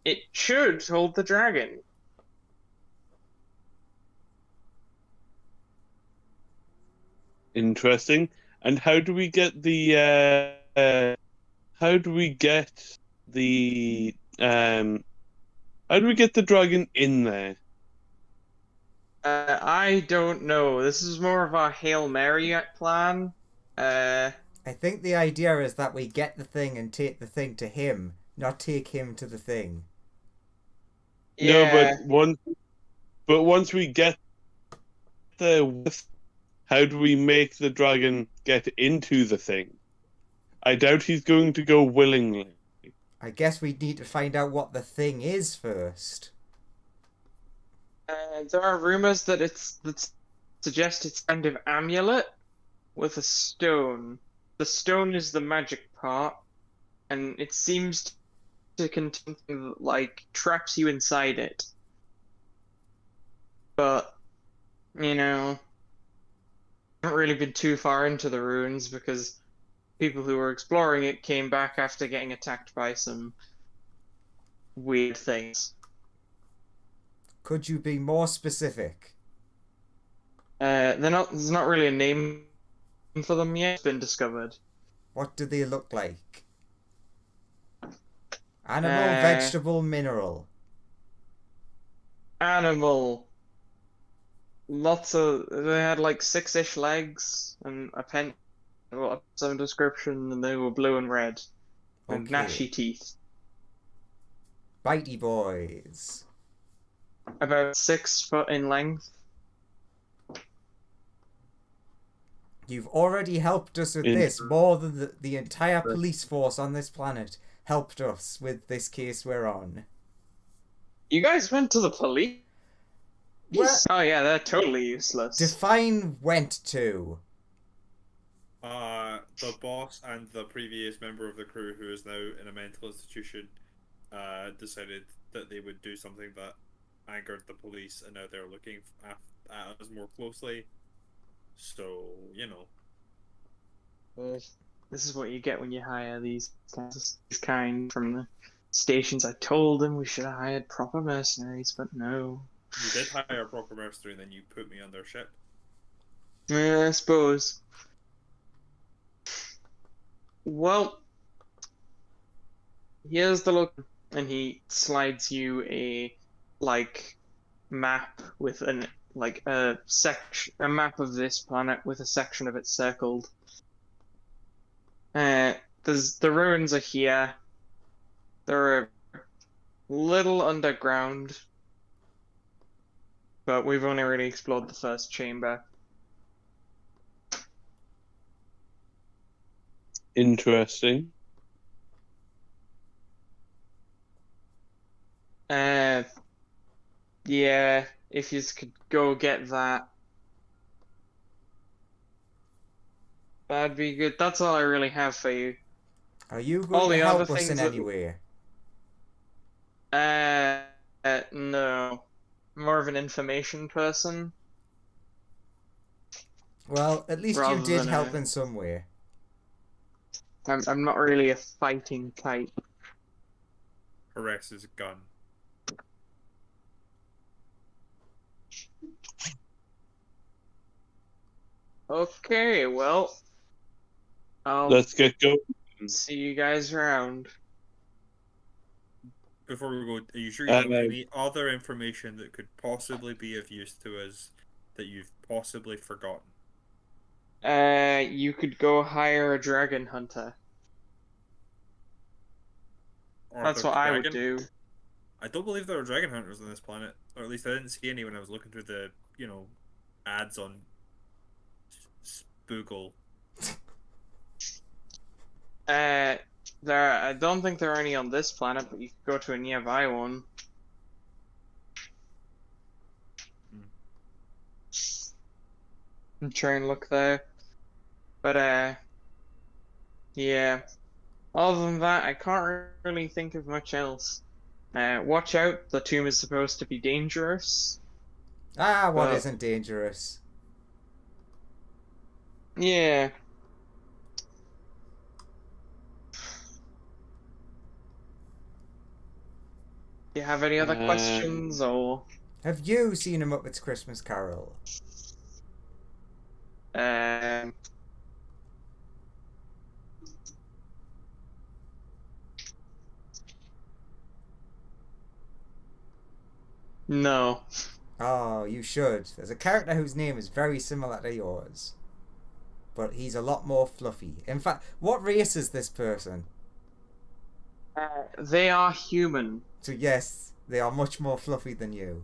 It should hold the dragon. Interesting. And how do we get the how do we get the how do we get the dragon in there? I don't know. This is more of a Hail Mary plan. I think the idea is that we get the thing and take the thing to him, not take him to the thing. Yeah. No, but once we get there, how do we make the dragon get into the thing? I doubt he's going to go willingly. I guess we need to find out what the thing is first. There are rumors that that suggest it's kind of amulet with a stone. The stone is the magic part, and it seems to contain something that, like, traps you inside it. But, you know, I haven't really been too far into the ruins because people who were exploring it came back after getting attacked by some weird things. Could you be more specific? There's not really a name for them yet. It's been discovered. What do they look like? Animal, Uh, vegetable, mineral. Animal. They had like 6-ish legs and a pen, well, some description, and they were blue and red. and Okay. gnashy teeth. Bitey boys. About 6 foot in length. You've already helped us with this more than the entire police force on this planet helped us with this case we're on. You guys went to the police? Well, Oh yeah, they're totally useless. define went to. The boss and the previous member of the crew, who is now in a mental institution, decided that they would do something that angered the police, and now they're looking at us more closely. So, you know. This is what you get when you hire these kind from the stations. I told them we should have hired proper mercenaries, but no. You did hire a proper mercenary, and then you put me on their ship. Yeah, I suppose. Well, here's the look, and he slides you a map with a map of this planet with a section of it circled. The ruins are here. They're a little underground, but we've only really explored the first chamber. Interesting. Yeah, if you could go get that, that'd be good. That's all I really have for you. Are you All going to the other help us things in that- any way? No. More of an information person. Well, at least you Rather did than help a- in some way. I'm not really a fighting type. Harass his gun. Okay, well, I'll Let's get going. see you guys around. Before we go, are you sure you have any other information that could possibly be of use to us that you've possibly forgotten? You could go hire a dragon hunter. That's what I would do. I don't believe there are dragon hunters on this planet, or at least I didn't see any when I was looking through the, ads on Spoogle. I don't think there are any on this planet, but you could go to a nearby one. And try and look there. But, yeah. Other than that, I can't really think of much else. Watch out, the tomb is supposed to be dangerous. What But- isn't dangerous? Yeah. Do you have any other questions, or? Have you seen a Muppets Christmas Carol? No. Oh, you should. There's a character whose name is very similar to yours. But he's a lot more fluffy. In fact, what race is this person? They are human. So yes, they are much more fluffy than you.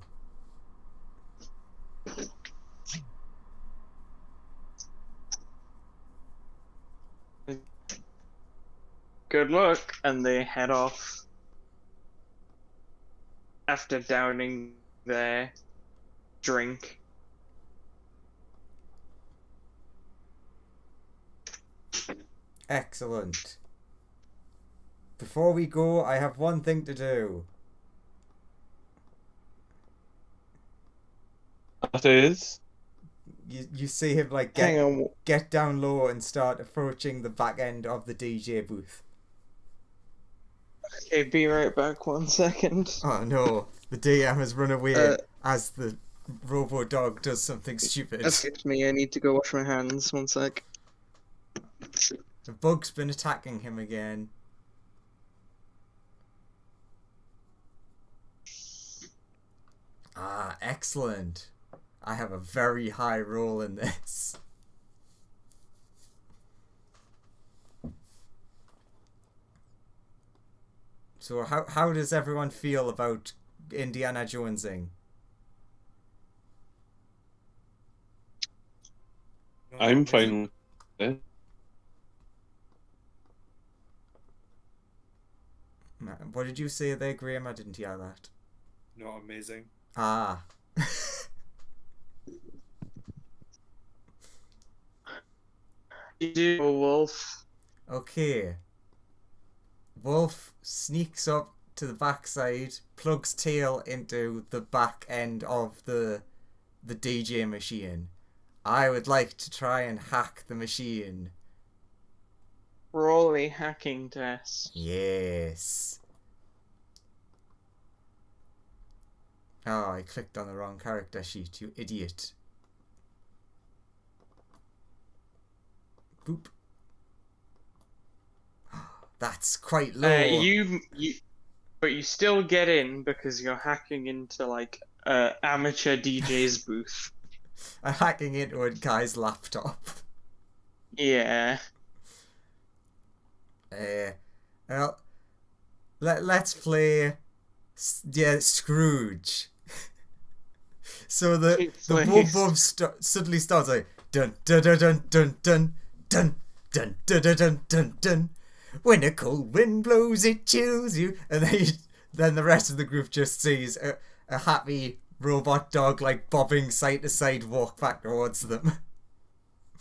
Good luck, and they head off after downing their drink. Excellent. Before we go, I have one thing to do. That is. You see him like Hang on. get down low and start approaching the back end of the DJ booth. Okay, be right back 1 second. Oh no, the DM has run away Uh, as the robo dog does something stupid. Escaped me, I need to go wash my hands. 1 sec. The bug's been attacking him again. Excellent. I have a very high roll in this. So how does everyone feel about Indiana Jonesing? Not I'm amazing. fine with it. What did you say there, Graham? I didn't hear that. Not amazing. Ah. You do, Wolf. Okay. Wolf sneaks up to the backside, plugs tail into the back end of the DJ machine. I would like to try and hack the machine. Roll a hacking test. Yes. Oh, I clicked on the wrong character sheet, you idiot. Boop. That's quite low. But you still get in because you're hacking into like amateur DJ's booth. I'm hacking into a guy's laptop. Yeah. Well, let's play Scrooge. So the Please. wub suddenly starts like dun dun dun dun dun dun dun dun dun dun dun dun dun. When a cold wind blows, it chills you, and then the rest of the group just sees a happy robot dog like bobbing side to side walk back towards them.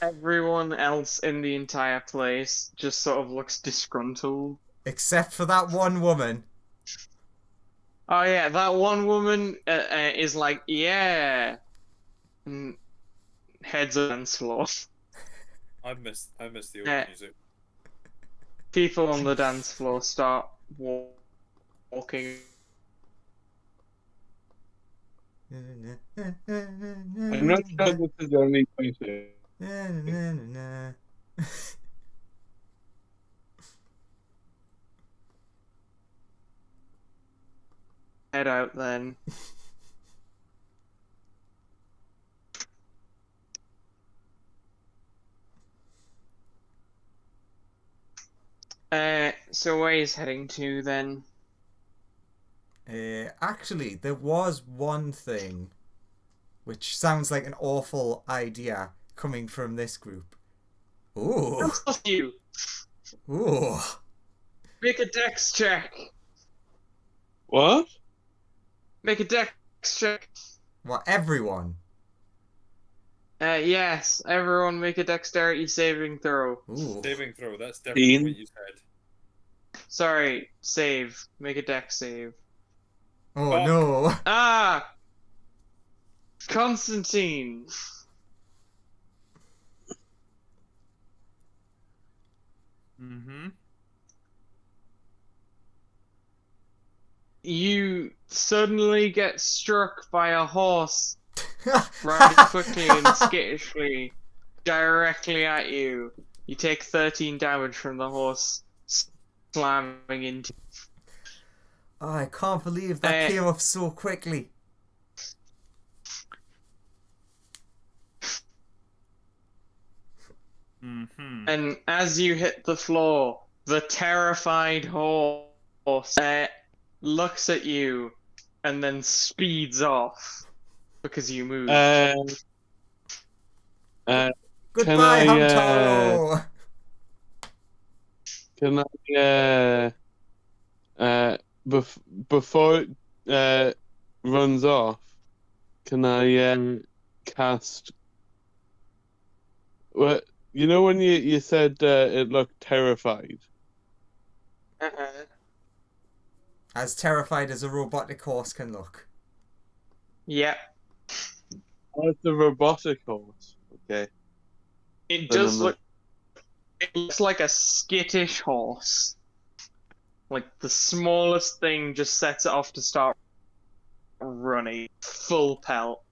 Everyone else in the entire place just sort of looks disgruntled. Except for that one woman. Oh yeah, that one woman is like, yeah, and heads on dance floor. I missed the old Yeah. music. People on the dance floor start walking. I'm not sure this is the only point here. Head out then. So where he's heading to then? Actually, there was one thing which sounds like an awful idea coming from this group. Ooh. How close are you? Ooh. Make a dex check. What? Make a dex check. What, everyone? Yes, everyone make a dexterity saving throw. Ooh. Saving throw. That's definitely Dean? what you said. Sorry, save. Make a dex save. Oh Fuck. no. Ah! Constantine! Mm-hmm. You suddenly get struck by a horse riding quickly and skittishly directly at you. You take 13 damage from the horse slamming into Oh, I can't believe that came up so quickly. Mm-hmm. And as you hit the floor, the terrified horse looks at you and then speeds off because you moved. Goodbye, Can I, Hamtaro. Can I, before it runs off, can I cast? What, you know when you said it looked terrified? As terrified as a robotic horse can look. Yep. Oh, it's a robotic horse. Okay. It Then does I'm look. It looks like a skittish horse. Like the smallest thing just sets it off to start running full pelt.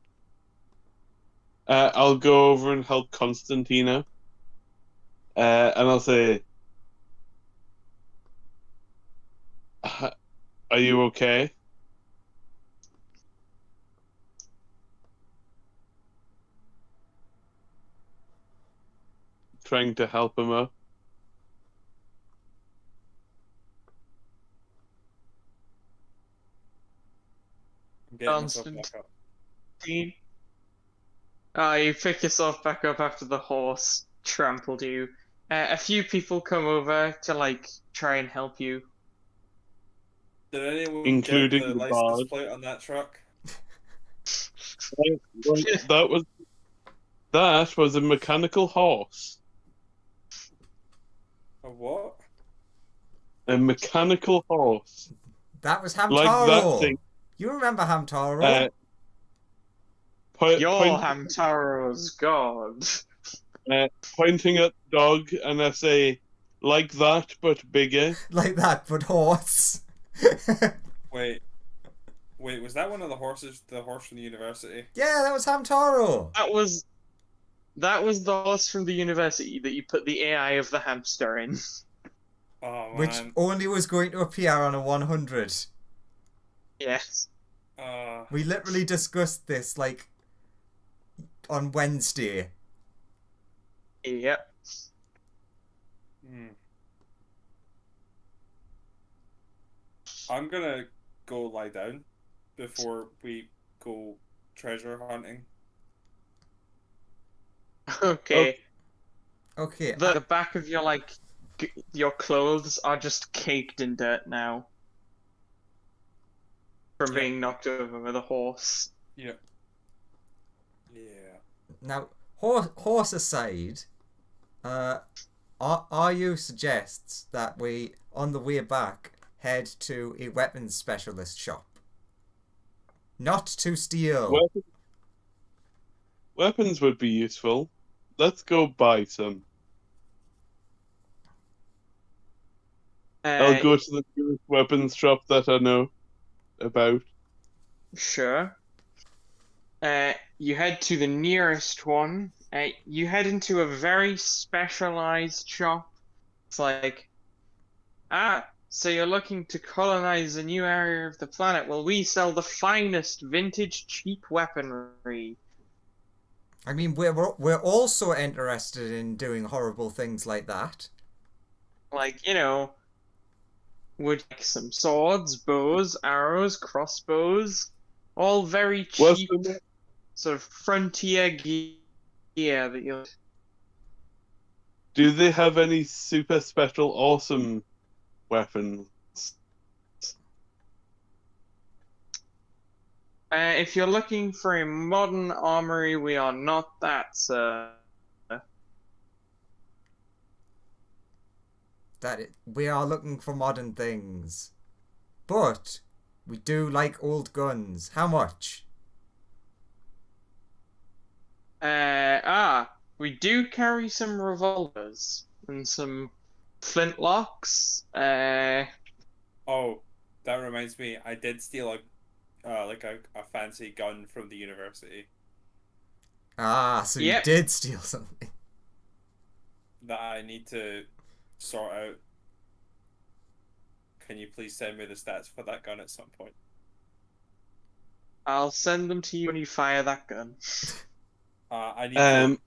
I'll go over and help Constantino. And I'll say, "Are you okay?" Trying to help him up. I'm getting myself back up. Constantine. You pick yourself back up after the horse trampled you. A few people come over to like try and help you. Did anyone get Including the the license bard. plate on that truck? Right, that was a mechanical horse. A what? A mechanical horse. That was Like that Hamtaro. thing. You remember Hamtaro? You're Hamtaro's god. Pointing at the dog, and I say, like that, but bigger. Like that, but horse. Wait, was that one of the horses? The horse from the university? Yeah, that was Hamtaro. That was the horse from the university that you put the AI of the hamster in. Oh man. Which only was going to appear on a 100. Yes. We literally discussed this, like, on Wednesday. Yep. I'm gonna go lie down before we go treasure hunting. Okay. Okay. The back of your your clothes are just caked in dirt now from Yep. being knocked over with a horse. Yeah. Now, horse aside, RU suggests that we, on the way back, head to a weapons specialist shop. Not to steal. Weapons would be useful. Let's go buy some. I'll go to the nearest weapons shop that I know about. Sure. You head to the nearest one. You head into a very specialized shop. It's like, so you're looking to colonize a new area of the planet? Well, we sell the finest vintage cheap weaponry. I mean, we're also interested in doing horrible things like that. Like, would like some swords, bows, arrows, crossbows, all very cheap, sort of frontier gear that you. Do they have any super special awesome weapons? If you're looking for a modern armory, we are not that, sir. We are looking for modern things. But we do like old guns. How much? We do carry some revolvers and some flintlocks. Oh, that reminds me. I did steal a fancy gun from the university So you did steal something. that I need to sort out. Can you please send me the stats for that gun at some point? I'll send them to you when you fire that gun. I need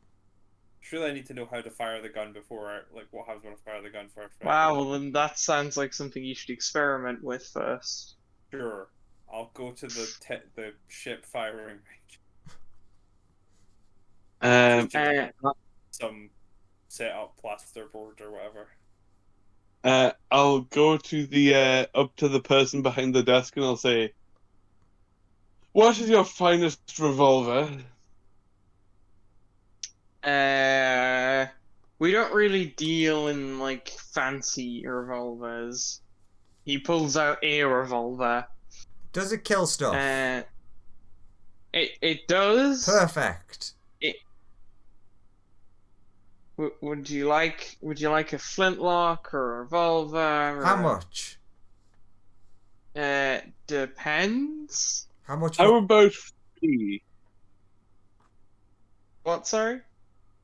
surely I need to know how to fire the gun before what happens when I fire the gun first. Right? Wow, well then that sounds like something you should experiment with first. Sure. I'll go to the ship firing range. Some set up plasterboard or whatever. I'll go to the up to the person behind the desk and I'll say, "What is your finest revolver?" We don't really deal in like fancy revolvers. He pulls out a revolver. Does it kill stuff? It does. Perfect. Would you like a flintlock or a revolver? How much? Depends. How much? How about free? What, sorry?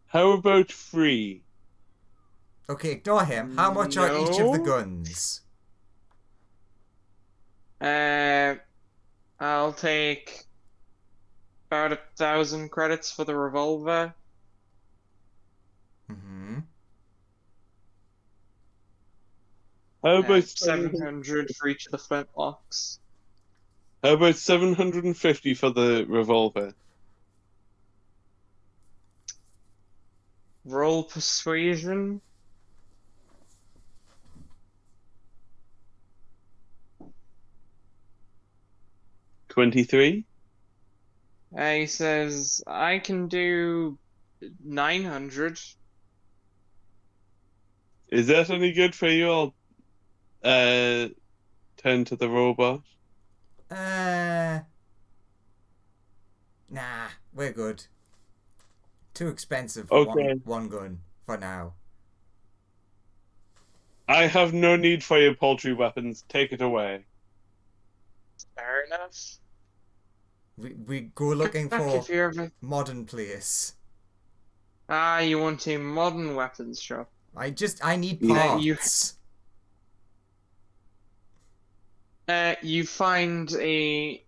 How about free? Okay, ignore him. How much are each of the No. guns? I'll take about 1,000 credits for the revolver. Mm-hmm. How about 700 for each of the flintlocks. How about 750 for the revolver? Roll persuasion. $23? He says, I can do 900. Is that any good for you? I'll turn to the robot. Nah, we're good. Too expensive for Okay. one gun for now. I have no need for your paltry weapons. Take it away. Fair enough. We go looking Back for if you ever... modern place. Ah, you want a modern weapons shop. I need Yeah, parts. You find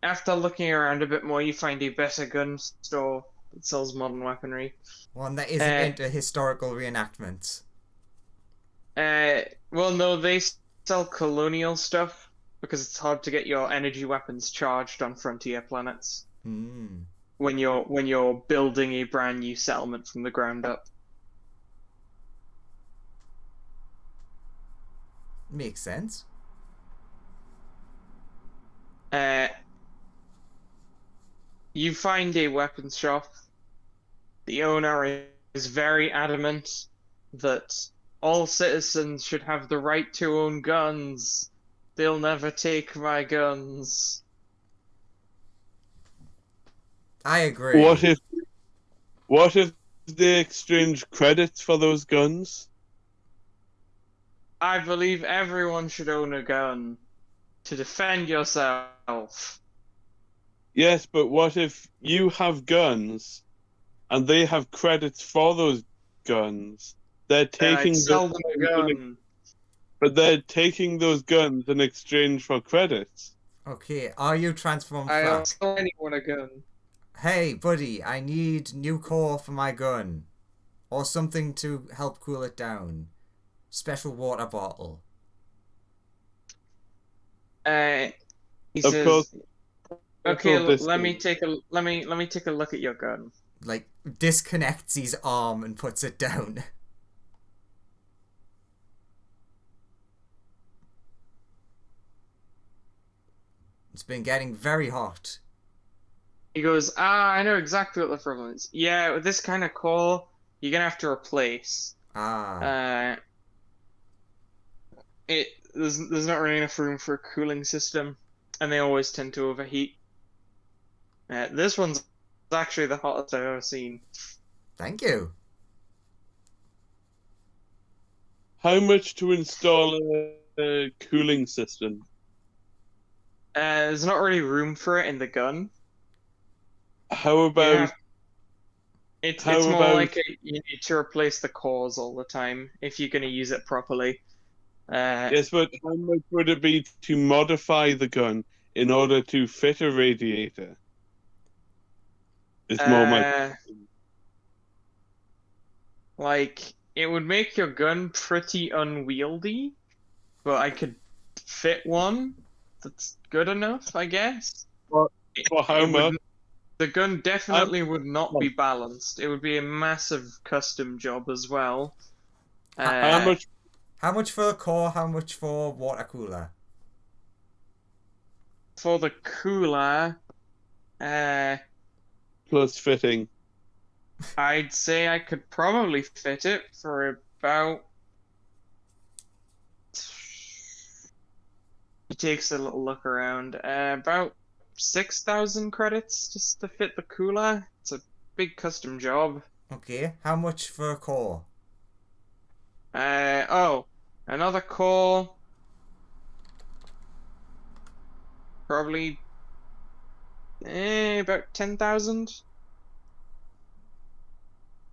after looking around a bit more, you find a better gun store that sells modern weaponry. One that isn't into historical reenactments. Well, no, they sell colonial stuff because it's hard to get your energy weapons charged on frontier planets when you're building a brand new settlement from the ground up. Makes sense. You find a weapons shop. The owner is very adamant that all citizens should have the right to own guns. They'll never take my guns. I agree. What if they exchange credits for those guns? I believe everyone should own a gun to defend yourself. Yes, but what if you have guns and they have credits for those guns? They're taking I'd sell them a gun. but they're taking those guns in exchange for credits. Okay, are you transformed I'll fast? sell anyone a gun. Hey, buddy, I need new core for my gun. Or something to help cool it down. Special water bottle. He Of says, course. "Okay, That's all let me take a look at your gun." Like, disconnects his arm and puts it down. It's been getting very hot. He goes, I know exactly what the problem is. Yeah, with this kind of core, you're gonna have to replace. Ah. There's not really enough room for a cooling system, and they always tend to overheat. This one's actually the hottest I've ever seen. Thank you. How much to install a cooling system? There's not really room for it in the gun. How about It's How more about- like you need to replace the cores all the time if you're gonna use it properly. yes, but how much would it be to modify the gun in order to fit a radiator? It's more my Like, it would make your gun pretty unwieldy, but I could fit one that's good enough, I guess. for how It would- much? The gun definitely would not be balanced. It would be a massive custom job as well. How much? How much for the core? How much for water cooler? For the cooler, Plus fitting. I'd say I could probably fit it for about... He takes a little look around. About 6,000 credits just to fit the cooler. It's a big custom job. Okay, how much for a core? Another core. Probably about 10,000.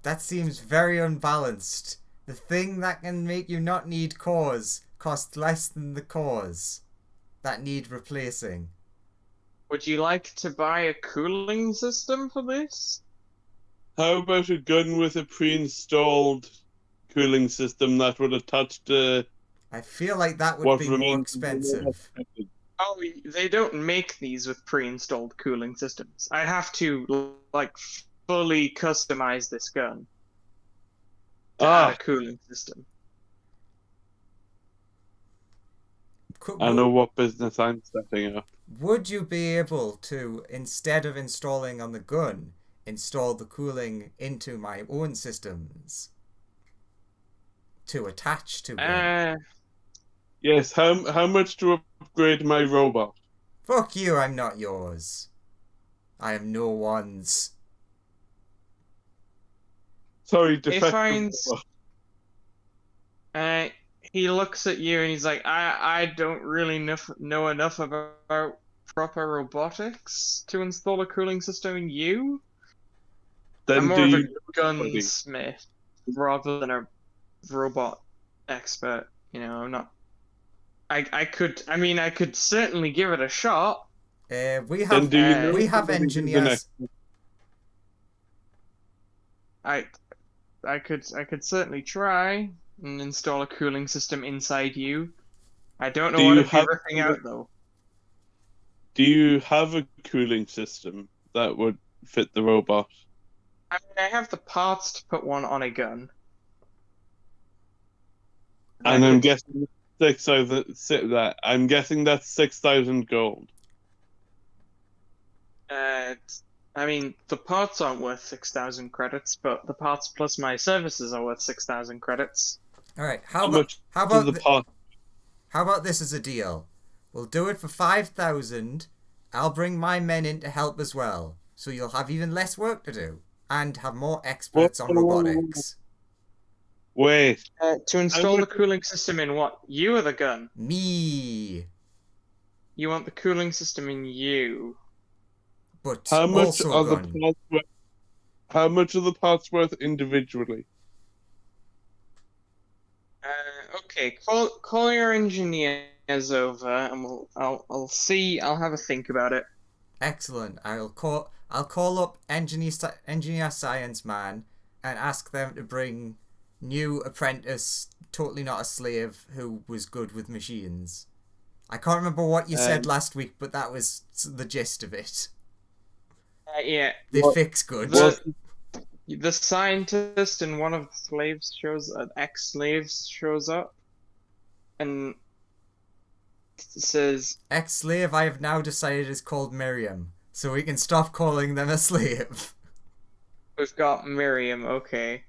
That seems very unbalanced. The thing that can make you not need cores costs less than the cores that need replacing. Would you like to buy a cooling system for this? How about a gun with a pre-installed cooling system that would attach to I feel like that would what be more remains? expensive. Oh, they don't make these with pre-installed cooling systems. I'd have to like fully customize this gun to add a Ah, cooling system. I know what business I'm setting up. Would you be able to, instead of installing on the gun, install the cooling into my own systems to attach to one? Uh, Yes, how much to upgrade my robot? Fuck you, I'm not yours. I am no one's. Sorry, He defective finds robot. uh he looks at you and he's like, I don't really know enough about proper robotics to install a cooling system in you. I'm Then do more of a you, buddy? gunsmith rather than a robot expert. You know, I'm not. I could certainly give it a shot. We Then have do you know we have somebody who's an engineers. I I could certainly try and install a cooling system inside you. I don't know Do what you it'd be have ripping out though. do you have a cooling system that would fit the robot? I mean, I have the parts to put one on a gun. I And I'm could, guessing 6,000. I'm guessing that's 6,000 gold. uh, I mean, the parts aren't worth 6,000 credits, but the parts plus my services are worth 6,000 credits. All right. How much How to about the pot? how about this as a deal? We'll do it for 5,000. I'll bring my men in to help as well, so you'll have even less work to do and have more experts on robotics. Wait, To install the much- cooling system in what? You or the gun? Me, You want the cooling system in you. but how much also are the gun. parts worth? How much are the parts worth individually? Okay, call your engineers over, and I'll have a think about it. Excellent. I'll call up engineer science man and ask them to bring new apprentice, totally not a slave, who was good with machines. I can't remember what you said last week, but that was the gist of it. Yeah, They What- fix good. the scientist and one of the slaves ex-slaves shows up, and says, Ex-slave I have now decided is called Miriam, so we can stop calling them a slave. "We've got Miriam." Okay.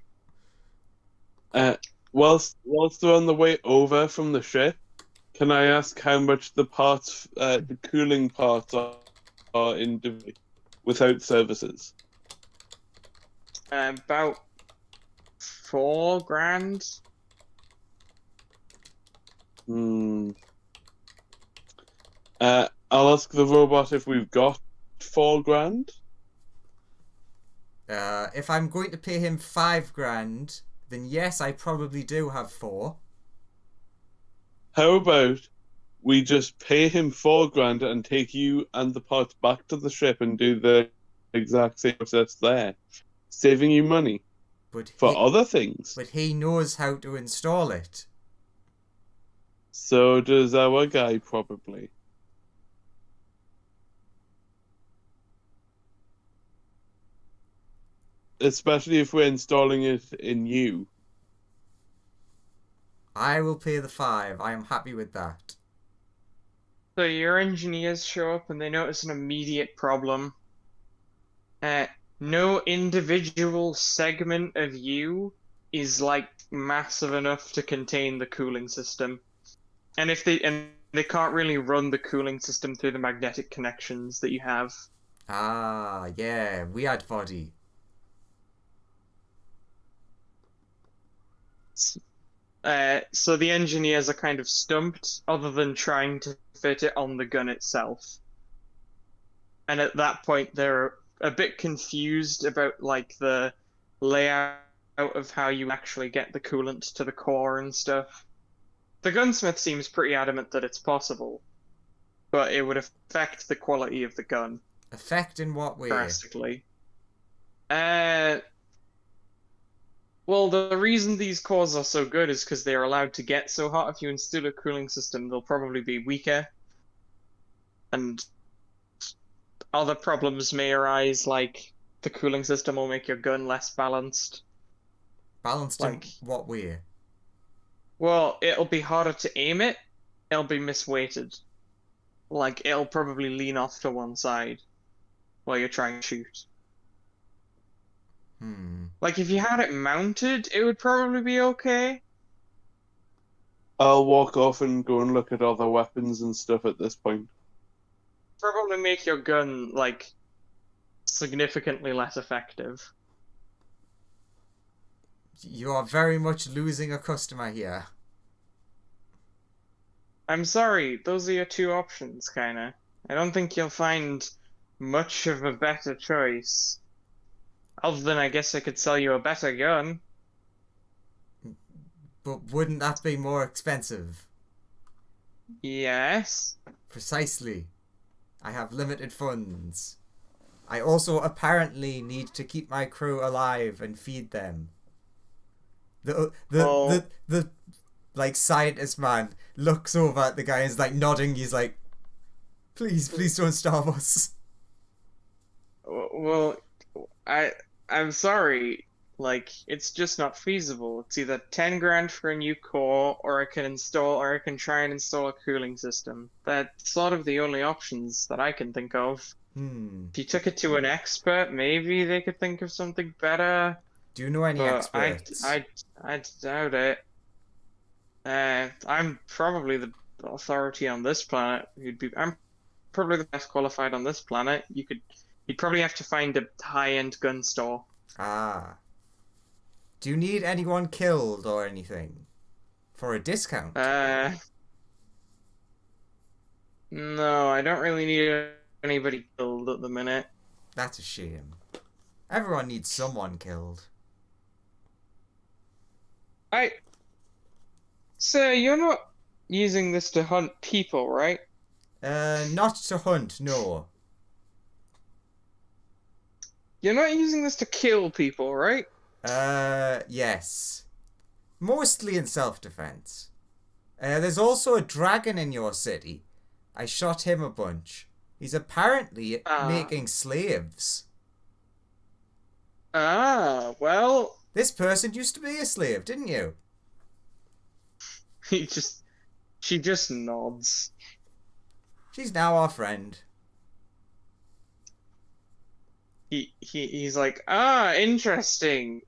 Whilst they're on the way over from the ship, can I ask how much the parts, the cooling parts are individually without services? About 4 grand. Hmm. I'll ask the robot if we've got 4 grand. If I'm going to pay him 5 grand, then yes, I probably do have 4. How about we just pay him 4 grand and take you and the parts back to the ship and do the exact same process there, saving you money But for other things. but he knows how to install it. So does our guy probably. Especially if we're installing it in you. I will pay the 5. I am happy with that. So your engineers show up and they notice an immediate problem. No individual segment of you is like massive enough to contain the cooling system. And they can't really run the cooling system through the magnetic connections that you have. Ah, yeah, weird body. So the engineers are kind of stumped, other than trying to fit it on the gun itself. And at that point, they're a bit confused about like the layout of how you actually get the coolant to the core and stuff. The gunsmith seems pretty adamant that it's possible, but it would affect the quality of the gun Effect in what way? drastically. Well, the reason these cores are so good is because they're allowed to get so hot. If you install a cooling system, they'll probably be weaker. and other problems may arise, like the cooling system will make your gun less balanced. Balanced in Like, what way? well, it'll be harder to aim it. It'll be misweighted. Like, it'll probably lean off to one side while you're trying to shoot. Hmm. Like, if you had it mounted, it would probably be okay. I'll walk off and go and look at other weapons and stuff at this point. Probably make your gun, like, significantly less effective. You are very much losing a customer here. I'm sorry, those are your two options, kinda. I don't think you'll find much of a better choice. Other than I guess I could sell you a better gun. But wouldn't that be more expensive? Yes. Precisely. I have limited funds. I also apparently need to keep my crew alive and feed them. The like scientist man looks over at the guy and is like nodding. He's like, please don't starve us. Well, I'm sorry. Like, it's just not feasible. It's either 10 grand for a new core, or I can try and install a cooling system. That's sort of the only options that I can think of. If you took it to an expert, maybe they could think of something better. Do you know any But experts? I doubt it. I'm probably the authority on this planet. I'm probably the best qualified on this planet. You'd probably have to find a high-end gun store. Ah. Do you need anyone killed or anything? For a discount? No, I don't really need anybody killed at the minute. That's a shame. Everyone needs someone killed. Sir, you're not using this to hunt people, right? Not to hunt, no. You're not using this to kill people, right? Yes. Mostly in self-defense. There's also a dragon in your city. I shot him a bunch. He's apparently making slaves. Well... This person used to be a slave, didn't you? She just nods. She's now our friend. He's like, interesting.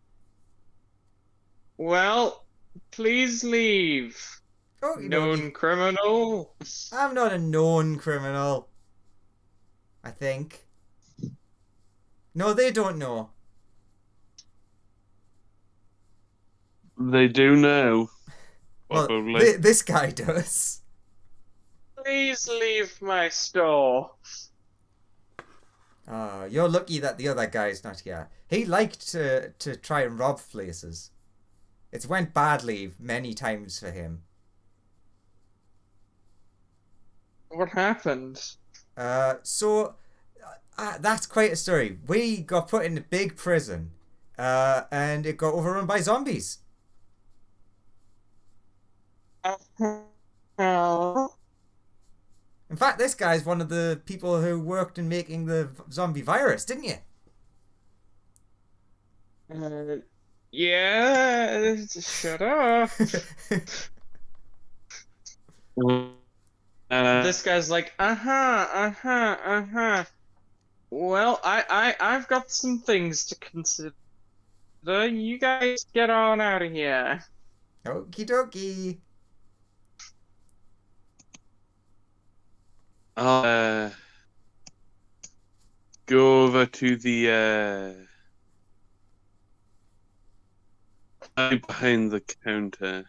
Well, please leave. Known criminal. I'm not a known criminal. I think. No, they don't know. They do now. Probably. Well, this guy does. Please leave my store. You're lucky that the other guy's not here. He liked to try and rob places. It's went badly many times for him. What happened? So that's quite a story. We got put in a big prison, and it got overrun by zombies. In fact, this guy's one of the people who worked in making the zombie virus, didn't you? Yeah, shut up. This guy's like, Well, I've got some things to consider. You guys get on out of here. Okie dokie. I'll go over to the behind the counter,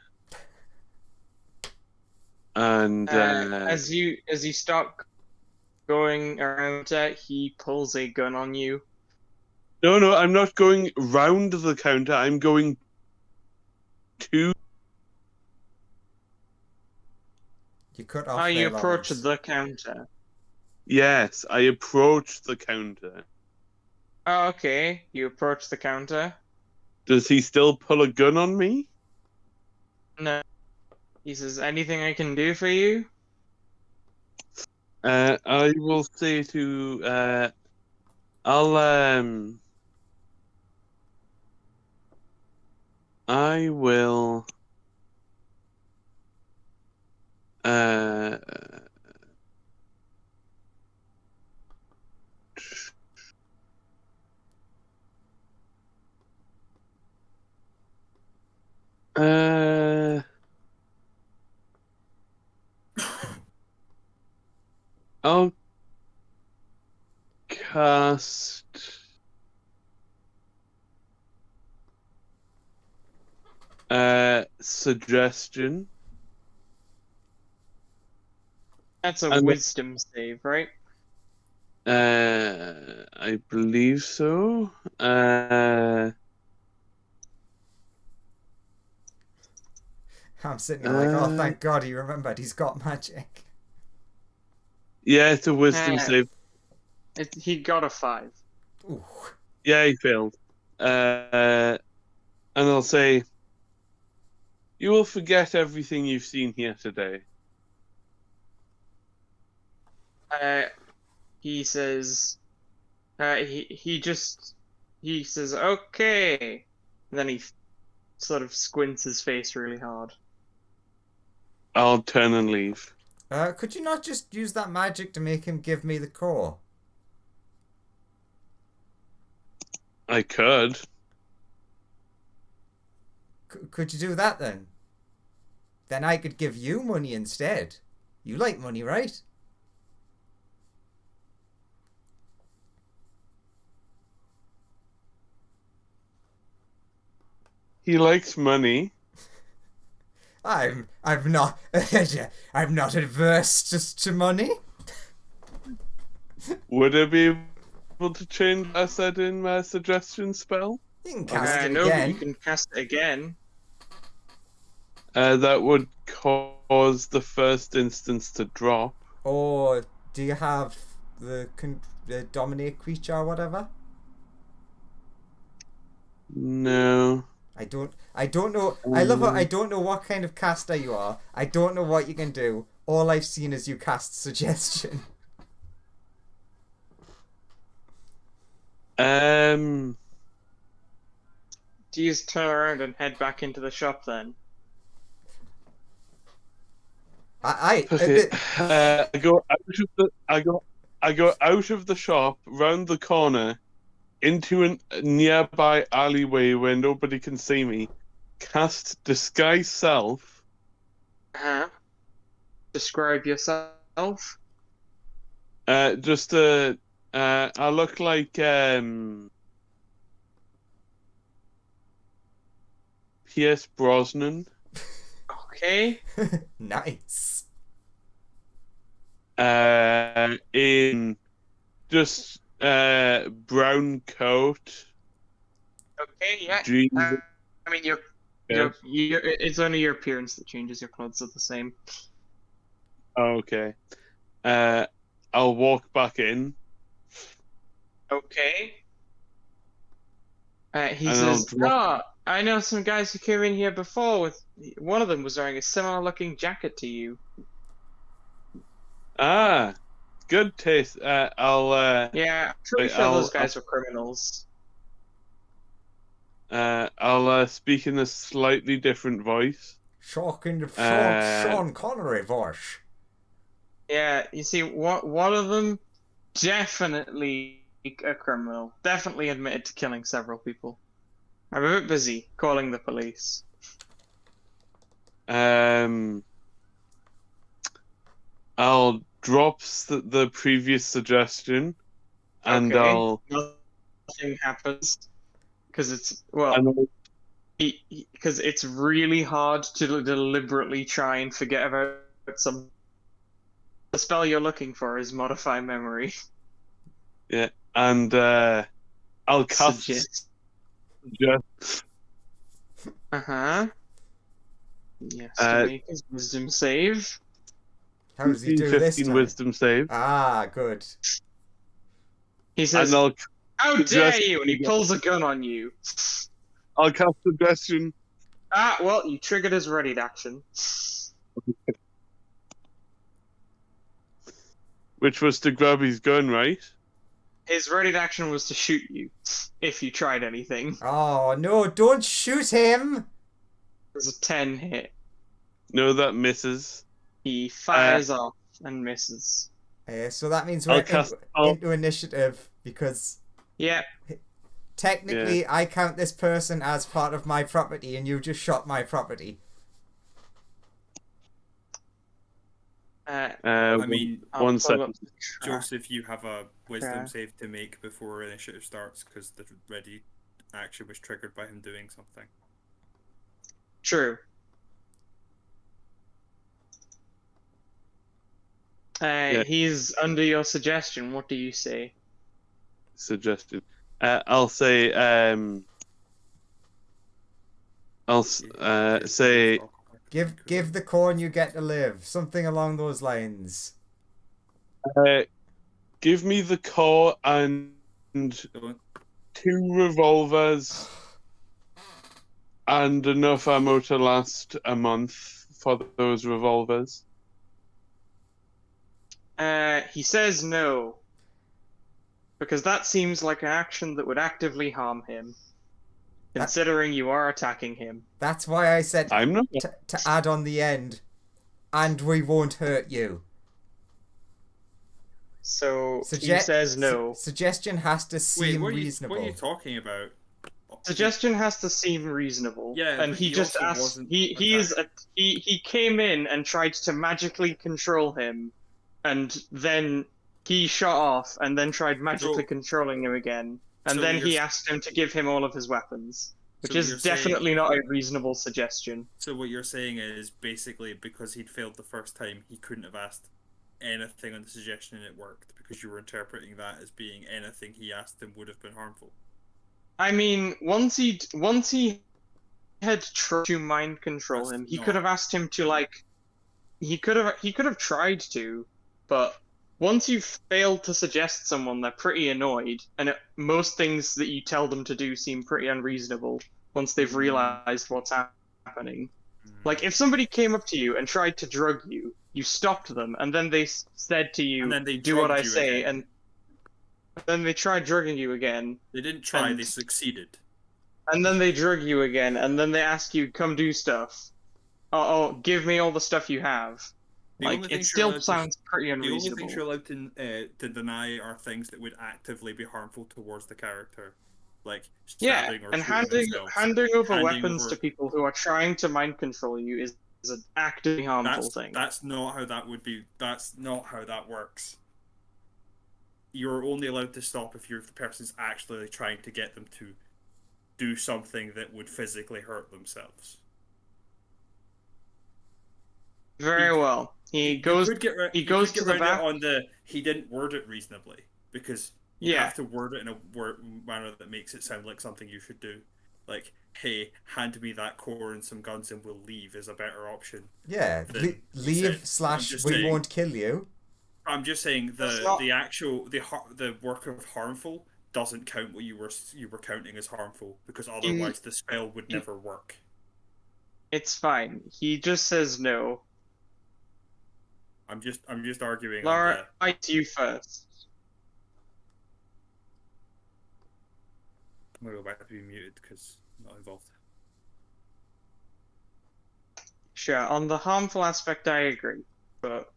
and as you start going around it, he pulls a gun on you. No, I'm not going round the counter. I'm going to. You cut off. You their approach logs. the counter. Yes, I approach the counter. Oh, okay. You approach the counter. Does he still pull a gun on me? No. He says, anything I can do for you? I will say to I will uh uh I'll cast suggestion. That's a And- wisdom save, right? I believe so. I'm sitting here like, oh, thank God he remembered he's got magic. Yeah, it's a wisdom save. He got a 5. Ooh. Yeah, he failed. And I'll say, you will forget everything you've seen here today. He says, he says, okay. And then he sort of squints his face really hard. I'll turn and leave. Could you not just use that magic to make him give me the core? I could. Could you do that then? Then I could give you money instead. You like money, right? He likes money. I'm not I'm not adverse to money. Would I be able to change what I said in my suggestion spell? You can cast it No, but again. you can cast it again. That would cause the first instance to drop. Or do you have the dominate creature or whatever? No. I don't know. I love it. I don't know what kind of caster you are. I don't know what you can do. All I've seen is you cast suggestion. Do you just turn around and head back into the shop then? Okay. I go out of the shop, round the corner, into a nearby alleyway where nobody can see me. Cast disguise self. Describe yourself. Just I look like Pierce Brosnan. Okay. Nice. In just brown coat. Okay, yeah. Jeans. I mean, it's only your appearance that changes. Your clothes are the same. Okay. I'll walk back in. Okay. He And says, I'll "Oh, I know some guys who came in here before. With one of them was wearing a similar-looking jacket to you." Ah, good taste. I'll Yeah, I'm pretty sure those guys were criminals. I'll speak in a slightly different voice. Sean Connery voice. Yeah, you see, one of them definitely a criminal. Definitely admitted to killing several people. I'm a bit busy calling the police. I'll drop the previous suggestion, and Okay. I'll Nothing happens because it's because it's really hard to deliberately try and forget about some. The spell you're looking for is modify memory. yeah, and I'll cast Suggest. suggest. Yes, to make his wisdom save. How does he do this 15 time? wisdom save, Ah, good. He says, and "How dare suggest- you!" and he pulls a gun on you. I'll cast suggestion. Ah, well, you triggered his readied action. which was to grab his gun, right? His ready action was to shoot you if you tried anything. Oh, no, don't shoot him! It was a 10 hit. No, that misses. He fires off and misses. So that means I'll we're cast. into initiative because Yeah. technically I count this person as part of my property and you just shot my property. I mean, I'll one pull second. up the track. Joseph, you have a wisdom Okay. save to make before initiative starts because the ready action was triggered by him doing something. True. He's under your suggestion. What do you say? Suggestion. I'll say. I'll say. Give the corn you get to live. Something along those lines. Give me the core and Don't- 2 revolvers and enough ammo to last a month for those revolvers. He says no. Because that seems like an action that would actively harm him. Considering you are attacking him. That's why I said I'm not. to add on the end, and we won't hurt you. So he says no. Suggestion has to Wait, seem what are reasonable. you talking about? Suggestion has to seem reasonable. Yeah, and but he he just also asked. wasn't He came in and tried to magically control him, and then he shot off, and then tried magically controlling him again, and so then you're he s- asked him to give him all of his weapons, which So you're is definitely not a reasonable suggestion. So what you're saying is basically because he'd failed the first time, he couldn't have asked anything on the suggestion and it worked because you were interpreting that as being anything he asked him would have been harmful. I mean, once he had tried to mind control That's him, he not- could have asked him to like. He could have tried to, but once you've failed to suggest someone, they're pretty annoyed, and most things that you tell them to do seem pretty unreasonable once they've realized what's happening. Like, if somebody came up to you and tried to drug you, you stopped them, and then they said to you, And then they do what drugged I you say, again. and then they tried drugging you again, They didn't try, and- they succeeded. and then they drug you again, and then they ask you, come do stuff. Oh, give me all the stuff you have. The Like, only it things you're still allowed to- sounds pretty The only unreasonable. things you're allowed to deny are things that would actively be harmful towards the character, like Yeah, stabbing or and shooting themselves. handing over Handing weapons over- to people who are trying to mind control you is an actively harmful thing. That's not how that would be. That's not how that works. You're only allowed to stop if the person's actually trying to get them to do something that would physically hurt themselves. Very well. He goes. You could get he goes could to get the around back. it on the he didn't word it reasonably because you Yeah. have to word it in a manner that makes it sound like something you should do. Like, hey, hand me that core and some guns and we'll leave is a better option. Yeah, Then leave said, I'm / just we saying- won't kill you. I'm just saying That's not- the work of harmful doesn't count what you were counting as harmful because otherwise the spell would never work. It's fine. He just says no. I'm just arguing. Laura, fight you first. I'm gonna go back to being muted because I'm not involved. Sure. On the harmful aspect, I agree, but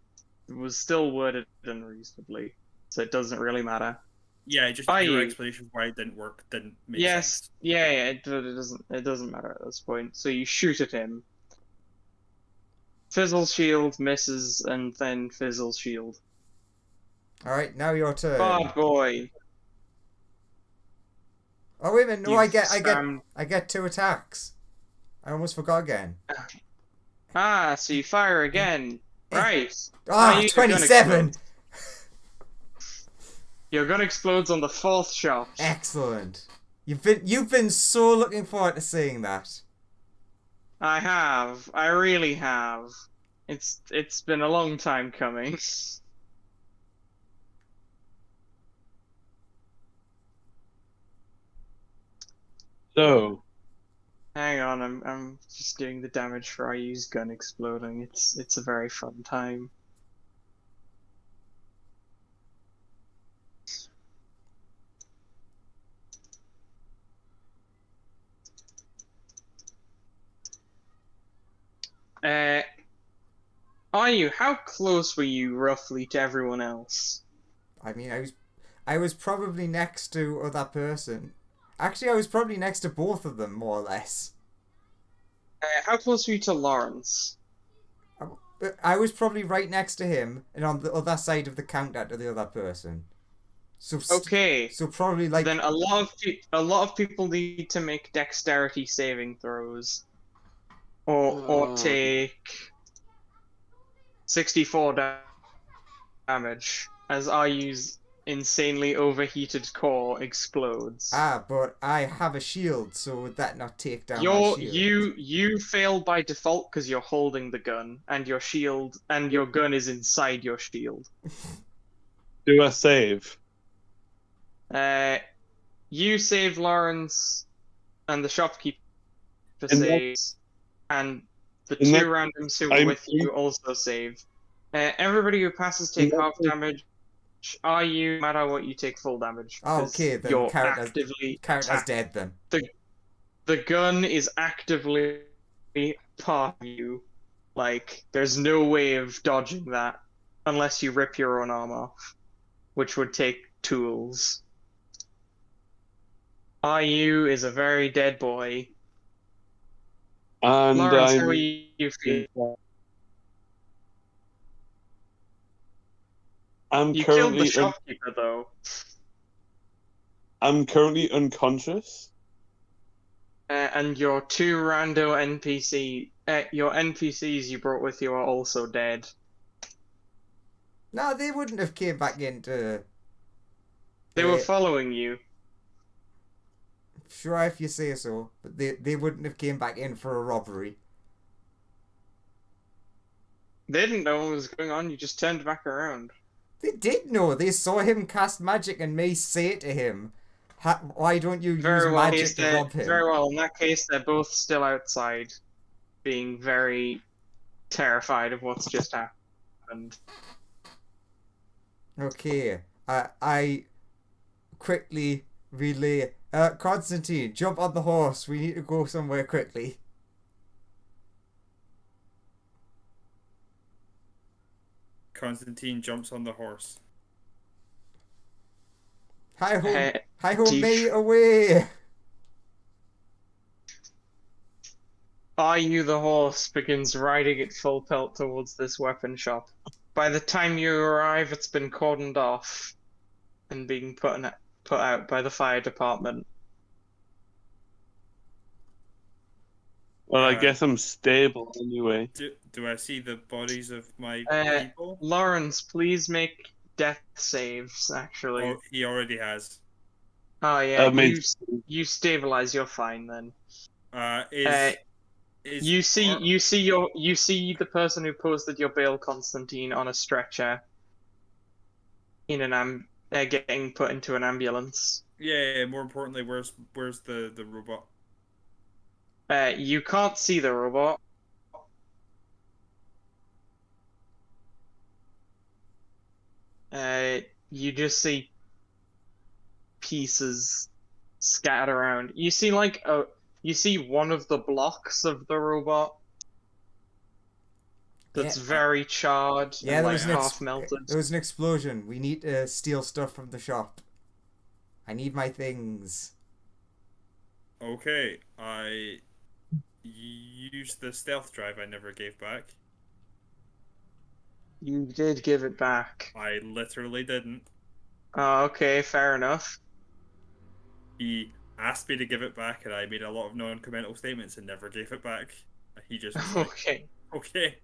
it was still worded unreasonably, so it doesn't really matter. Yeah, just Are your you? explanation of why it didn't work didn't make Yes. sense. Yeah. It doesn't matter at this point. So you shoot at him. Fizzle shield misses, and then fizzle shield. All right, now your turn. Bad boy. Oh wait a minute! No, You've I get 2 attacks. I almost forgot again. So you fire again. Right. Ah, your gun 27. explodes. Your gun explodes on the 4th shot. Excellent. You've been so looking forward to seeing that. I have. I really have. It's been a long time coming. So, Hang on, I'm just doing the damage for Ryu's gun exploding. It's a very fun time. Are you? How close were you roughly to everyone else? I mean, I was probably next to that person. Actually, I was probably next to both of them, more or less. How close were you to Lawrence? I was probably right next to him and on the other side of the counter to the other person. Okay, So probably like then a lot of people need to make dexterity saving throws, or take 64 damage as Ayu's insanely overheated core explodes. but I have a shield, so would that not take down my shield? You fail by default because you're holding the gun, and your shield and your gun is inside your shield. Do I save? You save Lawrence, and the shopkeeper And that- saves, and the and two that- randoms who were I'm- with you also save. Everybody who passes take And half that's- damage. Are you, no matter what, you take full damage. Oh, 'cause okay, then you're count as actively dead then. The gun is actively part of you. Like, there's no way of dodging that unless you rip your own arm off, which would take tools. Ryu is a very dead boy. And Lawrence, I'm how are you feeling? I'm You killed the currently shopkeeper, though. I'm currently unconscious. And your two rando your NPCs you brought with you are also dead. No, they wouldn't have came back into. They were following you. Sure, if you say so, but they wouldn't have came back in for a robbery. They didn't know what was going on, you just turned back around. They did know. They saw him cast magic and me say to him, "Why don't you use magic to rob him?" Very well, in that case, they're both still outside, being very terrified of what's just happened. Okay, I quickly relay. Constantine, jump on the horse. We need to go somewhere quickly. Constantine jumps on the horse. Hi ho, Deep- me away. You the horse begins riding at full pelt towards this weapon shop. By the time you arrive, it's been cordoned off and being put out by the fire department. Well, I guess I'm stable anyway. Do I see the bodies of my people? Lawrence, please make death saves, actually. Oh, he already has. Oh yeah, Makes- you stabilize, you're fine then. Is You see the person who posted your bail, Constantine, on a stretcher in getting put into an ambulance. Yeah, more importantly, where's the robot? You can't see the robot. You just see pieces scattered around. You see you see one of the blocks of the robot that's Yeah. very charred Yeah, and there like was half melted. there was an explosion. We need to steal stuff from the shop. I need my things. Okay, I used the stealth drive I never gave back. You did give it back. I literally didn't. Oh, okay, fair enough. He asked me to give it back, and I made a lot of non-committal statements and never gave it back. He just was like, Okay. okay.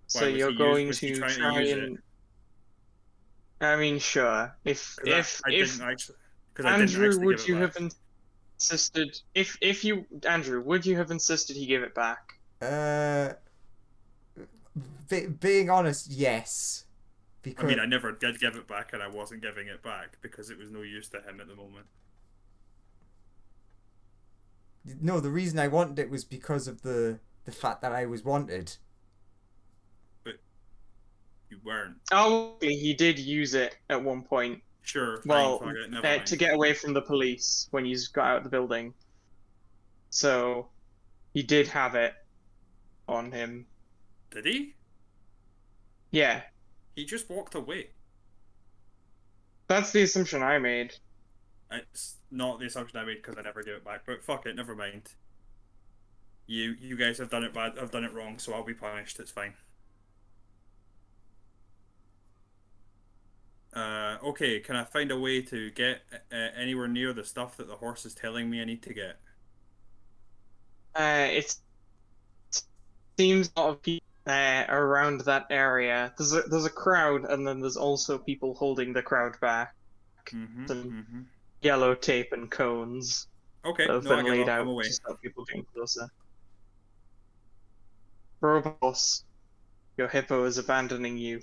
So was you're he going was he to trying to try use and I mean, sure. If I didn't actually, because I didn't Andrew, actually would give you it have back. insisted if you Andrew, would you have insisted he give it back? Being honest, yes. I Because mean, I never did give it back, and I wasn't giving it back because it was no use to him at the moment. no, the reason I wanted it was because of the fact that I was wanted. You weren't. Oh, he did use it at one point. Sure. Fine, Well, fuck it, never mind. to get away from the police when you got out of the building. So he did have it. on him. Did he? Yeah, He just walked away. that's the assumption I made. It's not the assumption I made because I never gave it back. But fuck it, never mind. You guys have done it bad. I've done it wrong, so I'll be punished. It's fine. Okay. Can I find a way to get anywhere near the stuff that the horse is telling me I need to get? It seems a lot of people around that area. There's a crowd, and then there's also people holding the crowd back. Mm-hmm. Some Mm-hmm. yellow tape and cones Okay. that have No, I been give laid up. I'm out away. to stop people getting closer. Robos, your hippo is abandoning you.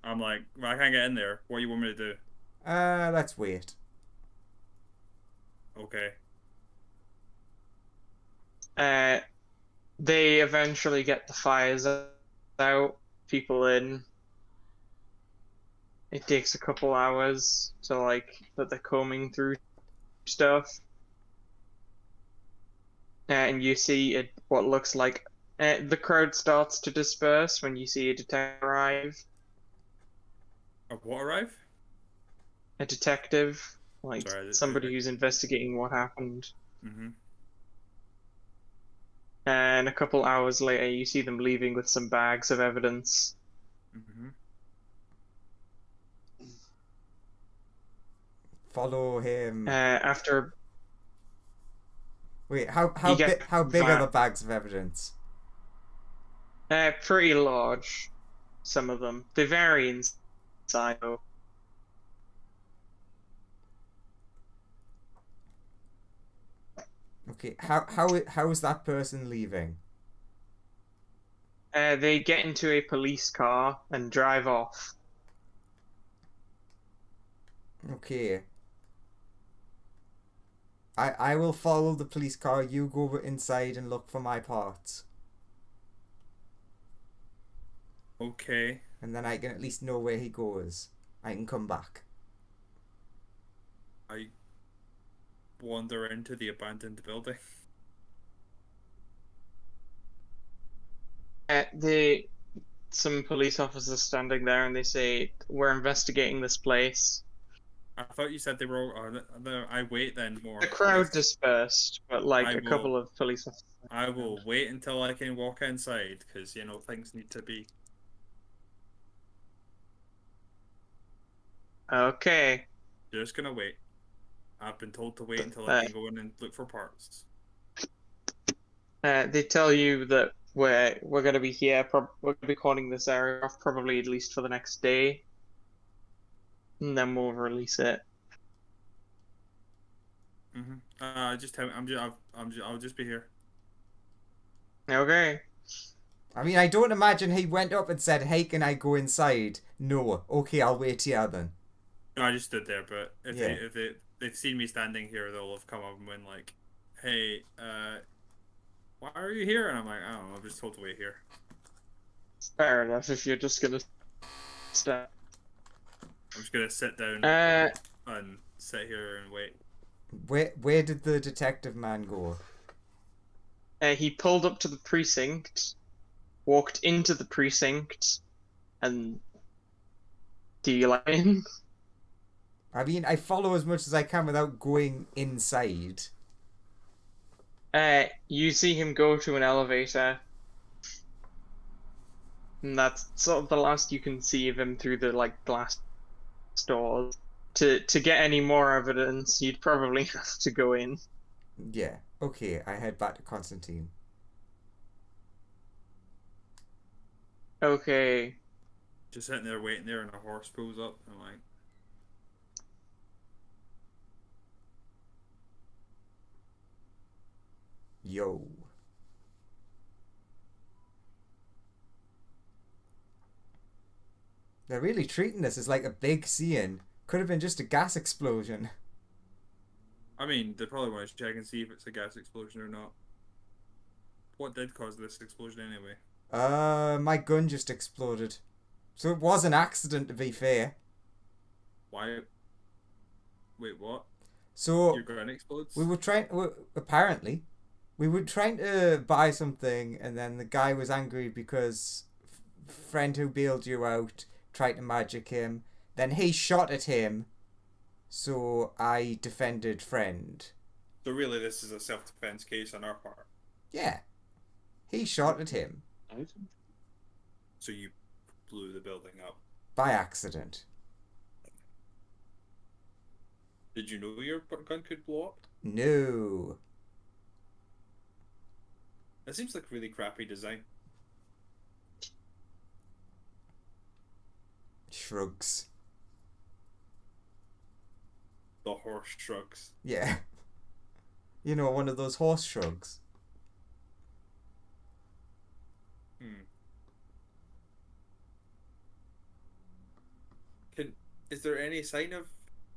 I'm like, well, I can't get in there. What do you want me to do? Let's wait. Okay. They eventually get the fires out, people in. It takes a couple hours to that they're combing through stuff, and you see what looks like the crowd starts to disperse when you see a detective arrive. What arrive? A detective, Sorry, somebody who's investigating what happened. Mm-hmm. And a couple hours later, you see them leaving with some bags of evidence. Mm-hmm. Follow him. After Wait, how you get how big are back- the bags of evidence? pretty large, some of them. They vary in size, though. Okay, how is that person leaving? They get into a police car and drive off. Okay. I will follow the police car. You go inside and look for my parts. Okay. And then I can at least know where he goes. I can come back. I wander into the abandoned building. Some police officers standing there, and they say, "We're investigating this place." I thought you said they were all. I wait then more. The crowd dispersed, but a couple of police officers. I will wait until I can walk inside because things need to be. Okay. Just gonna wait. I've been told to wait until I can go in and look for parts. They tell you that we're going to be here. We're going to be calling this area off probably at least for the next day, and then we'll release it. Just tell me. I'll just be here. Okay. I mean, I don't imagine he went up and said, "Hey, can I go inside?" No. Okay, I'll wait here then. No, I just stood there. But Yeah. if they've seen me standing here, they'll have come up and been like, "Hey, why are you here?" And I'm like, "I don't know. I'm just told to wait here." Fair enough. If you're just gonna stand. I'm just gonna sit down and sit here and wait. Where did the detective man go? He pulled up to the precinct, walked into the precinct, and do you let him? I mean, I follow as much as I can without going inside. You see him go to an elevator, and that's sort of the last you can see of him through the glass doors. To get any more evidence, you'd probably have to go in. Yeah. Okay, I head back to Constantine. Okay. Just sitting there waiting there, and a horse pulls up. And I'm like, Yo. They're really treating this as like a big scene. Could have been just a gas explosion. I mean, they probably want to check and see if it's a gas explosion or not. What did cause this explosion anyway? My gun just exploded. So it was an accident, to be fair. Why? Wait, what? So Your gun explodes? we were trying. Apparently, We were trying to buy something, and then the guy was angry because friend who bailed you out tried to magic him. Then he shot at him, so I defended friend. So really, this is a self-defense case on our part. Yeah, he shot at him So you blew the building up. by accident. Did you know your gun could blow up? No. That seems like really crappy design. Shrugs. The horse shrugs. Yeah. You know, one of those horse shrugs. Is there any sign of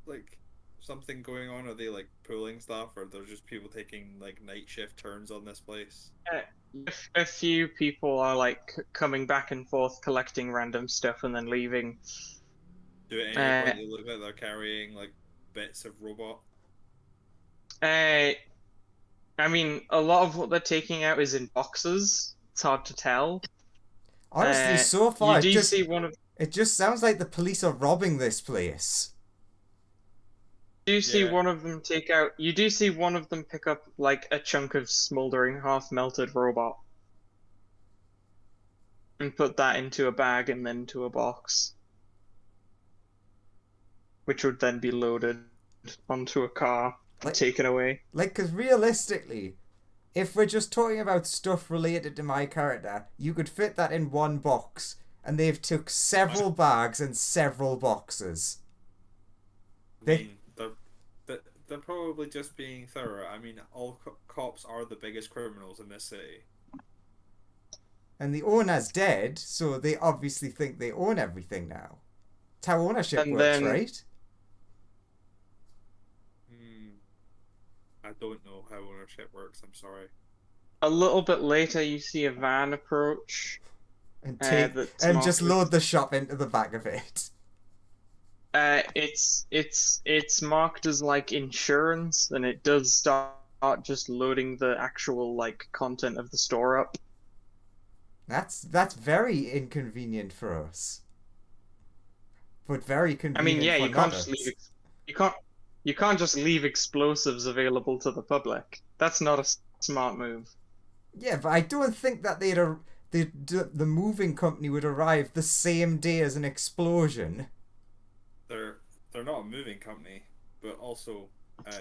like something going on? Are they like pulling stuff, or they're just people taking like night shift turns on this place? A few people are like coming back and forth collecting random stuff and then leaving. Do at any point they look like they're carrying like bits of robot? I mean, a lot of what they're taking out is in boxes. It's hard to tell. Honestly, so far, you do see one of. it just sounds like the police are robbing this place. You do see one of them take out. You do see one of them pick up like a chunk of smoldering, half-melted robot, and put that into a bag and then into a box, which would then be loaded onto a car and taken away. Like, because realistically, if we're just talking about stuff related to my character, you could fit that in one box, and they've took several bags and several boxes. I mean, they're probably just being thorough. I mean, all cops are the biggest criminals in this city. And the owner's dead, so they obviously think they own everything now. It's how ownership works, right? I don't know how ownership works, I'm sorry. A little bit later, you see a van approach. And just load the shop into the back of it. It's marked as like insurance, and it does start just loading the actual like content of the store up. That's very inconvenient for us, but very convenient. I mean, yeah, for you can't just leave. You can't just leave explosives available to the public. That's not a smart move. Yeah, but I don't think that the moving company would arrive the same day as an explosion. They're not a moving company, but also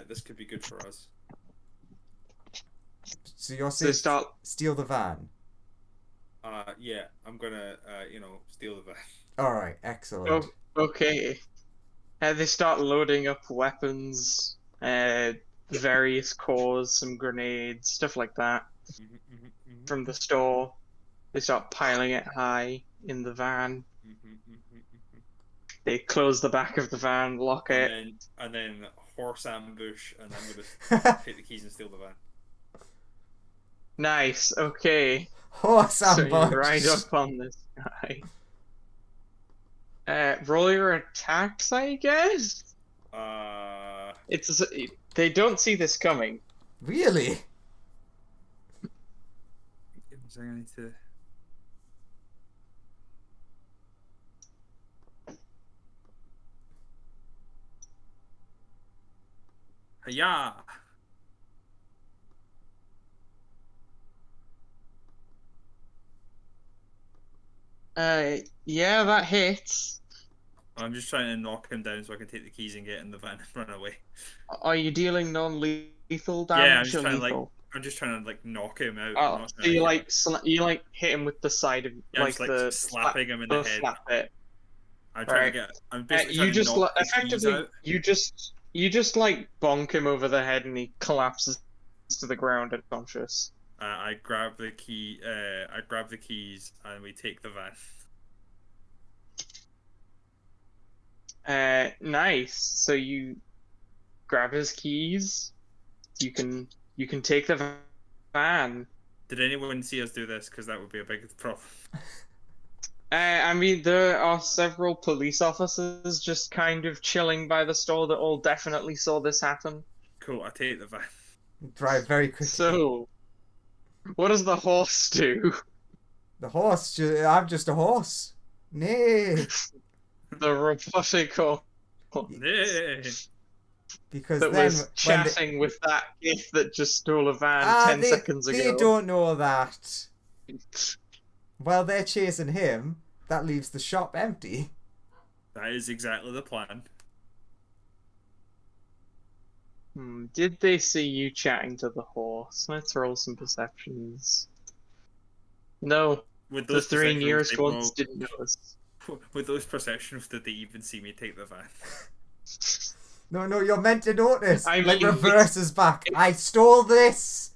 this could be good for us. So you're saying steal the van? Yeah, I'm gonna steal the van. All right, excellent. Oh, okay. They start loading up weapons, various cores, some grenades, stuff like that, from the store. They start piling it high in the van. They close the back of the van, lock it. And then horse ambush, and I'm gonna take the keys and steal the van. Nice, okay. Horse ambush! So you ride up on this guy. Roll your attacks, I guess? They don't see this coming. Really? I need to... Yeah. Yeah, that hits. I'm just trying to knock him down so I can take the keys and get in the van and run away. Are you dealing non-lethal damage? Yeah, I'm just trying to like knock him out. Oh, so you hit him with the side of the slapping him in the head. Slap it. I'm trying to get. I'm basically trying to knock the keys out. You just like bonk him over the head and he collapses to the ground unconscious. I grab the key. I grab the keys and we take the van. Nice. So you grab his keys. You can take the van. Did anyone see us do this? Because that would be a big problem. I mean, there are several police officers just kind of chilling by the store that all definitely saw this happen. Cool. I take the van. Drive very quickly. So, What does the horse do? The horse, I'm just a horse. Nay. The robotic horse Yeah. Because that then was when they, chatting with that if that just stole a van 10 seconds they ago. don't know that. While they're chasing him, that leaves the shop empty. That is exactly the plan. Did they see you chatting to the horse? Let's roll some perceptions. No, With the those three perceptions, nearest they ones will- didn't notice. With those perceptions, did they even see me take the van? No, you're meant to notice. I Like mean, reverse is back. I stole this.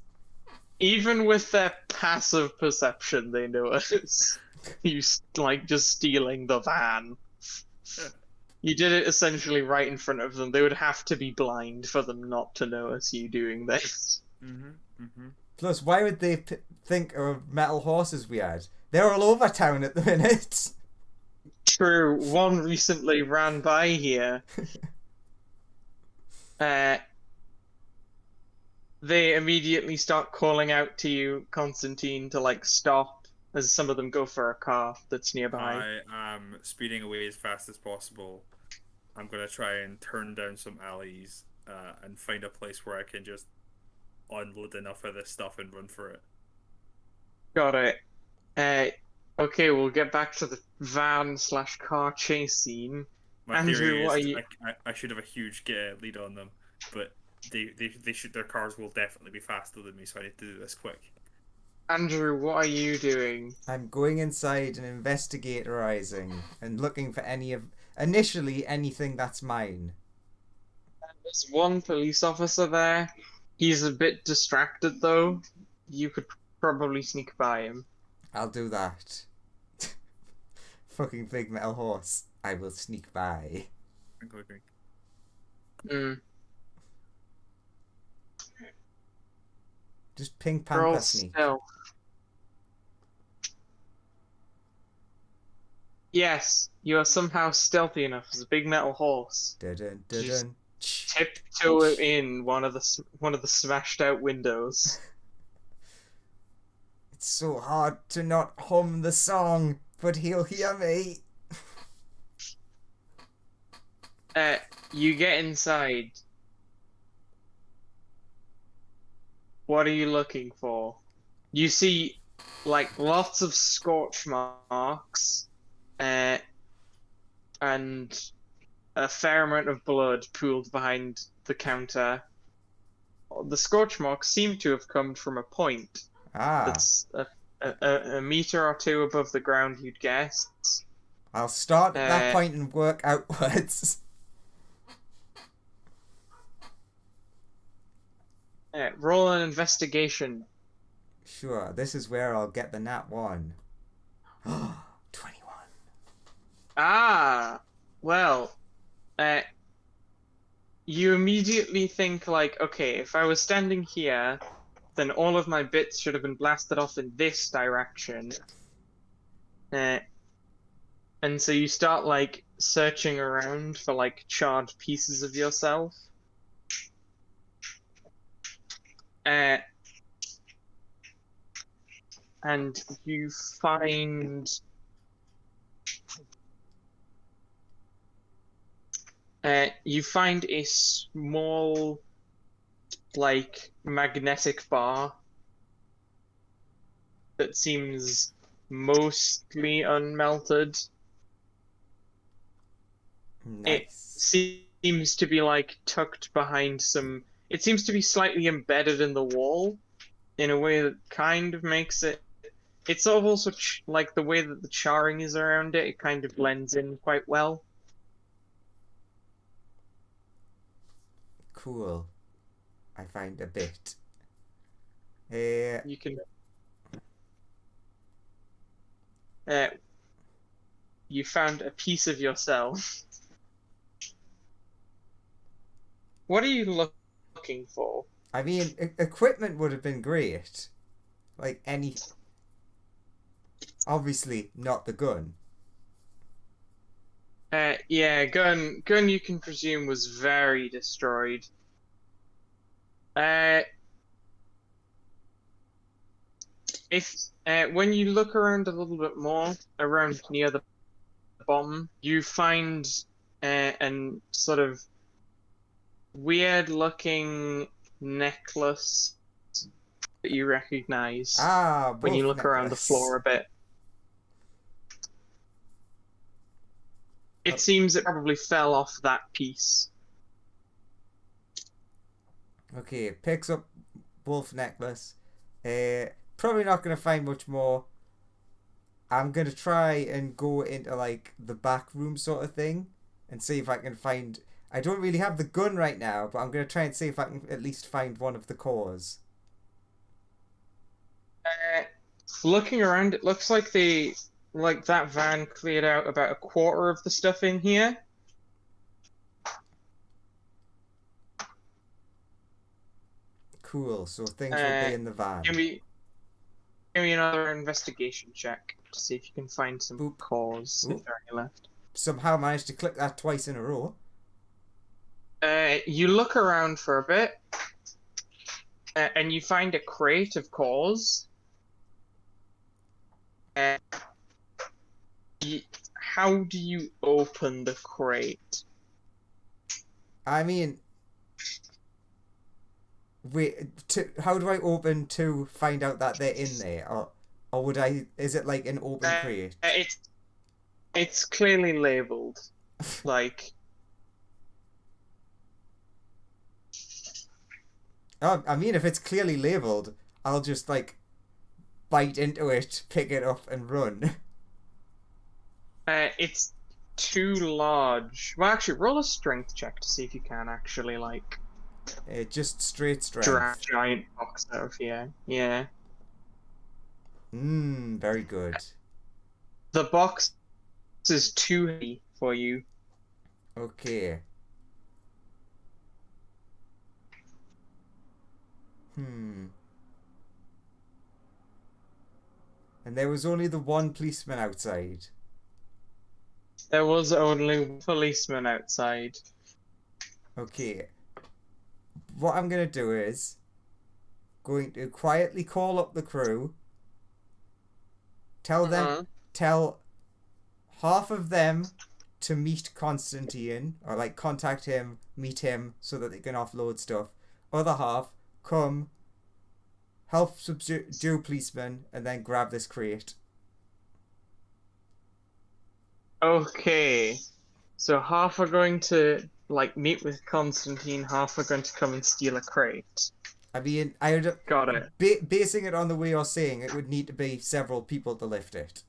Even with their passive perception, they notice you like just stealing the van. You did it essentially right in front of them. They would have to be blind for them not to notice you doing this. Plus, why would they think of metal horses we had? They're all over town at the minute. True, one recently ran by here. They immediately start calling out to you, Constantine, to like stop as some of them go for a car that's nearby. I am speeding away as fast as possible. I'm gonna try and turn down some alleys and find a place where I can just unload enough of this stuff and run for it. Got it. Okay, we'll get back to the van/car chase scene. My Andrew, theory what is are you- I should have a huge lead on them, but they should their cars will definitely be faster than me, so I need to do this quick. Andrew, what are you doing? I'm going inside and investigatorizing and looking for initially anything that's mine. There's one police officer there. He's a bit distracted though. You could probably sneak by him. I'll do that. Fucking big metal horse. I will sneak by. Just Pink Roll Panther sneak. stealth. Yes, you are somehow stealthy enough as a big metal horse. Dun, dun, Just- dun. Tiptoe in one of the smashed out windows. It's so hard to not hum the song, but he'll hear me. You get inside. What are you looking for? You see, like, lots of scorch marks, and a fair amount of blood pooled behind the counter. The scorch marks seem to have come from a point that's a meter or two above the ground, you'd guess. I'll start at that point and work outwards. Roll an investigation. Sure, this is where I'll get the nat 1. 21. Ah, well, you immediately think like, okay, if I was standing here, then all of my bits should have been blasted off in this direction. And so you start like searching around for like charred pieces of yourself. And you find a small, like, magnetic bar that seems mostly unmelted. Nice. It seems to be, like, tucked behind some... It seems to be slightly embedded in the wall in a way that kind of makes it... It's sort of also, like, the way that the charring is around it, it kind of blends in quite well. Cool. I find a bit. You can... you found a piece of yourself. What are you looking for? I mean, equipment would have been great. Like any... Obviously, not the gun. Yeah, gun you can presume was very destroyed. if when you look around a little bit more, around near the bottom, you find an sort of weird-looking necklace that you recognize Ah, when you wolf look around the necklace. floor a bit. It seems it probably fell off that piece. Okay, picks up wolf necklace. Probably not gonna find much more. I'm gonna try and go into like the back room sort of thing and see if I can find. I don't really have the gun right now, but I'm gonna try and see if I can at least find one of the cores. Looking around, it looks like that van cleared out about a quarter of the stuff in here. Cool. So things will be in the van. Give me another investigation check to see if you can find some Boop. cores if Oop. there are any left. Somehow managed to click that twice in a row. You look around for a bit, and you find a crate of cores. How do you open the crate? I mean, wait. How do I open to find out that they're in there, or would I? Is it like an open crate? It's clearly labeled, like. Oh, I mean, if it's clearly labeled, I'll just like bite into it, pick it up, and run. It's too large. Well, actually, roll a strength check to see if you can actually like Just straight strength. drag a giant box out of here. Yeah. Very good. The box is too heavy for you. Okay. And there was only the one policeman outside. There was only one policeman outside. Okay. What I'm gonna do is going to quietly call up the crew. Tell half of them to meet Constantine, or like contact him, meet him so that they can offload stuff. Other half, come, help subdue policemen, and then grab this crate. Okay. So half are going to like meet with Constantine, half are going to come and steal a crate. I mean, I would Got it. Basing it on the way you're saying, it would need to be several people to lift it.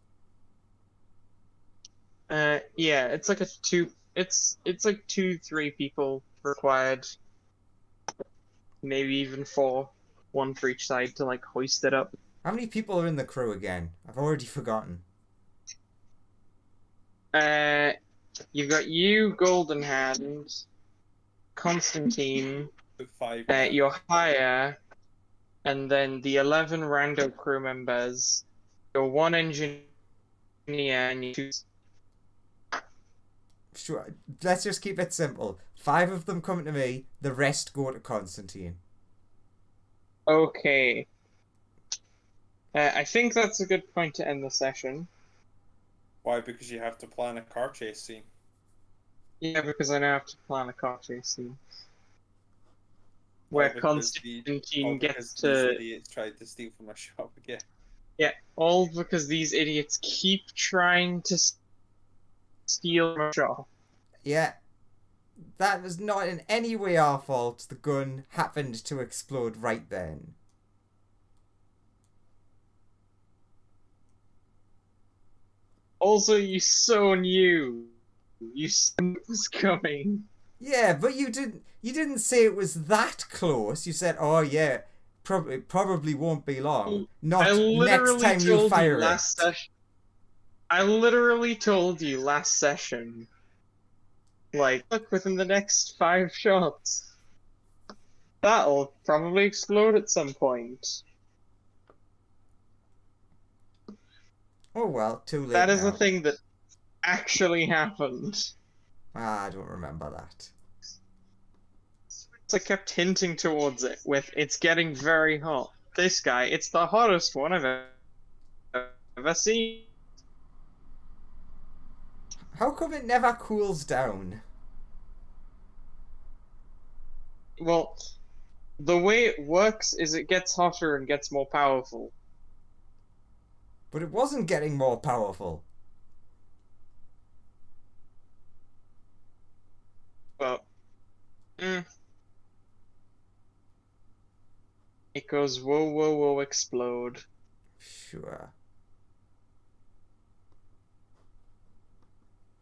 Yeah, it's like it's like 2-3 people required. Maybe even 4. One for each side to like hoist it up. How many people are in the crew again? I've already forgotten. You've got you, Golden Hand, Constantine, 5. your hire, and then the 11 rando crew members, your 1 engineer, and your 2. Sure, let's just keep it simple. 5 of them come to me, the rest go to Constantine. Okay. I think that's a good point to end the session. Why? Because you have to plan a car chase scene. Yeah, because I now have to plan a car chase scene. Where Because Constantine gets these to... idiots tried to steal from a shop again. Yeah, all because these idiots keep trying to steal my shop. Yeah. That was not in any way our fault. The gun happened to explode right then. Also, you so knew. You knew it was coming. Yeah, but you didn't say it was that close. You said, "Oh yeah, probably won't be long." Not next time you fire it. I literally told you last session. Like, look, within the next 5 shots. That'll probably explode at some point. Oh well, too late. That is now. a thing that actually happened. I don't remember that. So I kept hinting towards it with, it's getting very hot. This guy, it's the hottest one I've ever seen. How come it never cools down? Well, the way it works is it gets hotter and gets more powerful. But it wasn't getting more powerful. But it goes whoa, whoa, whoa, explode. Sure.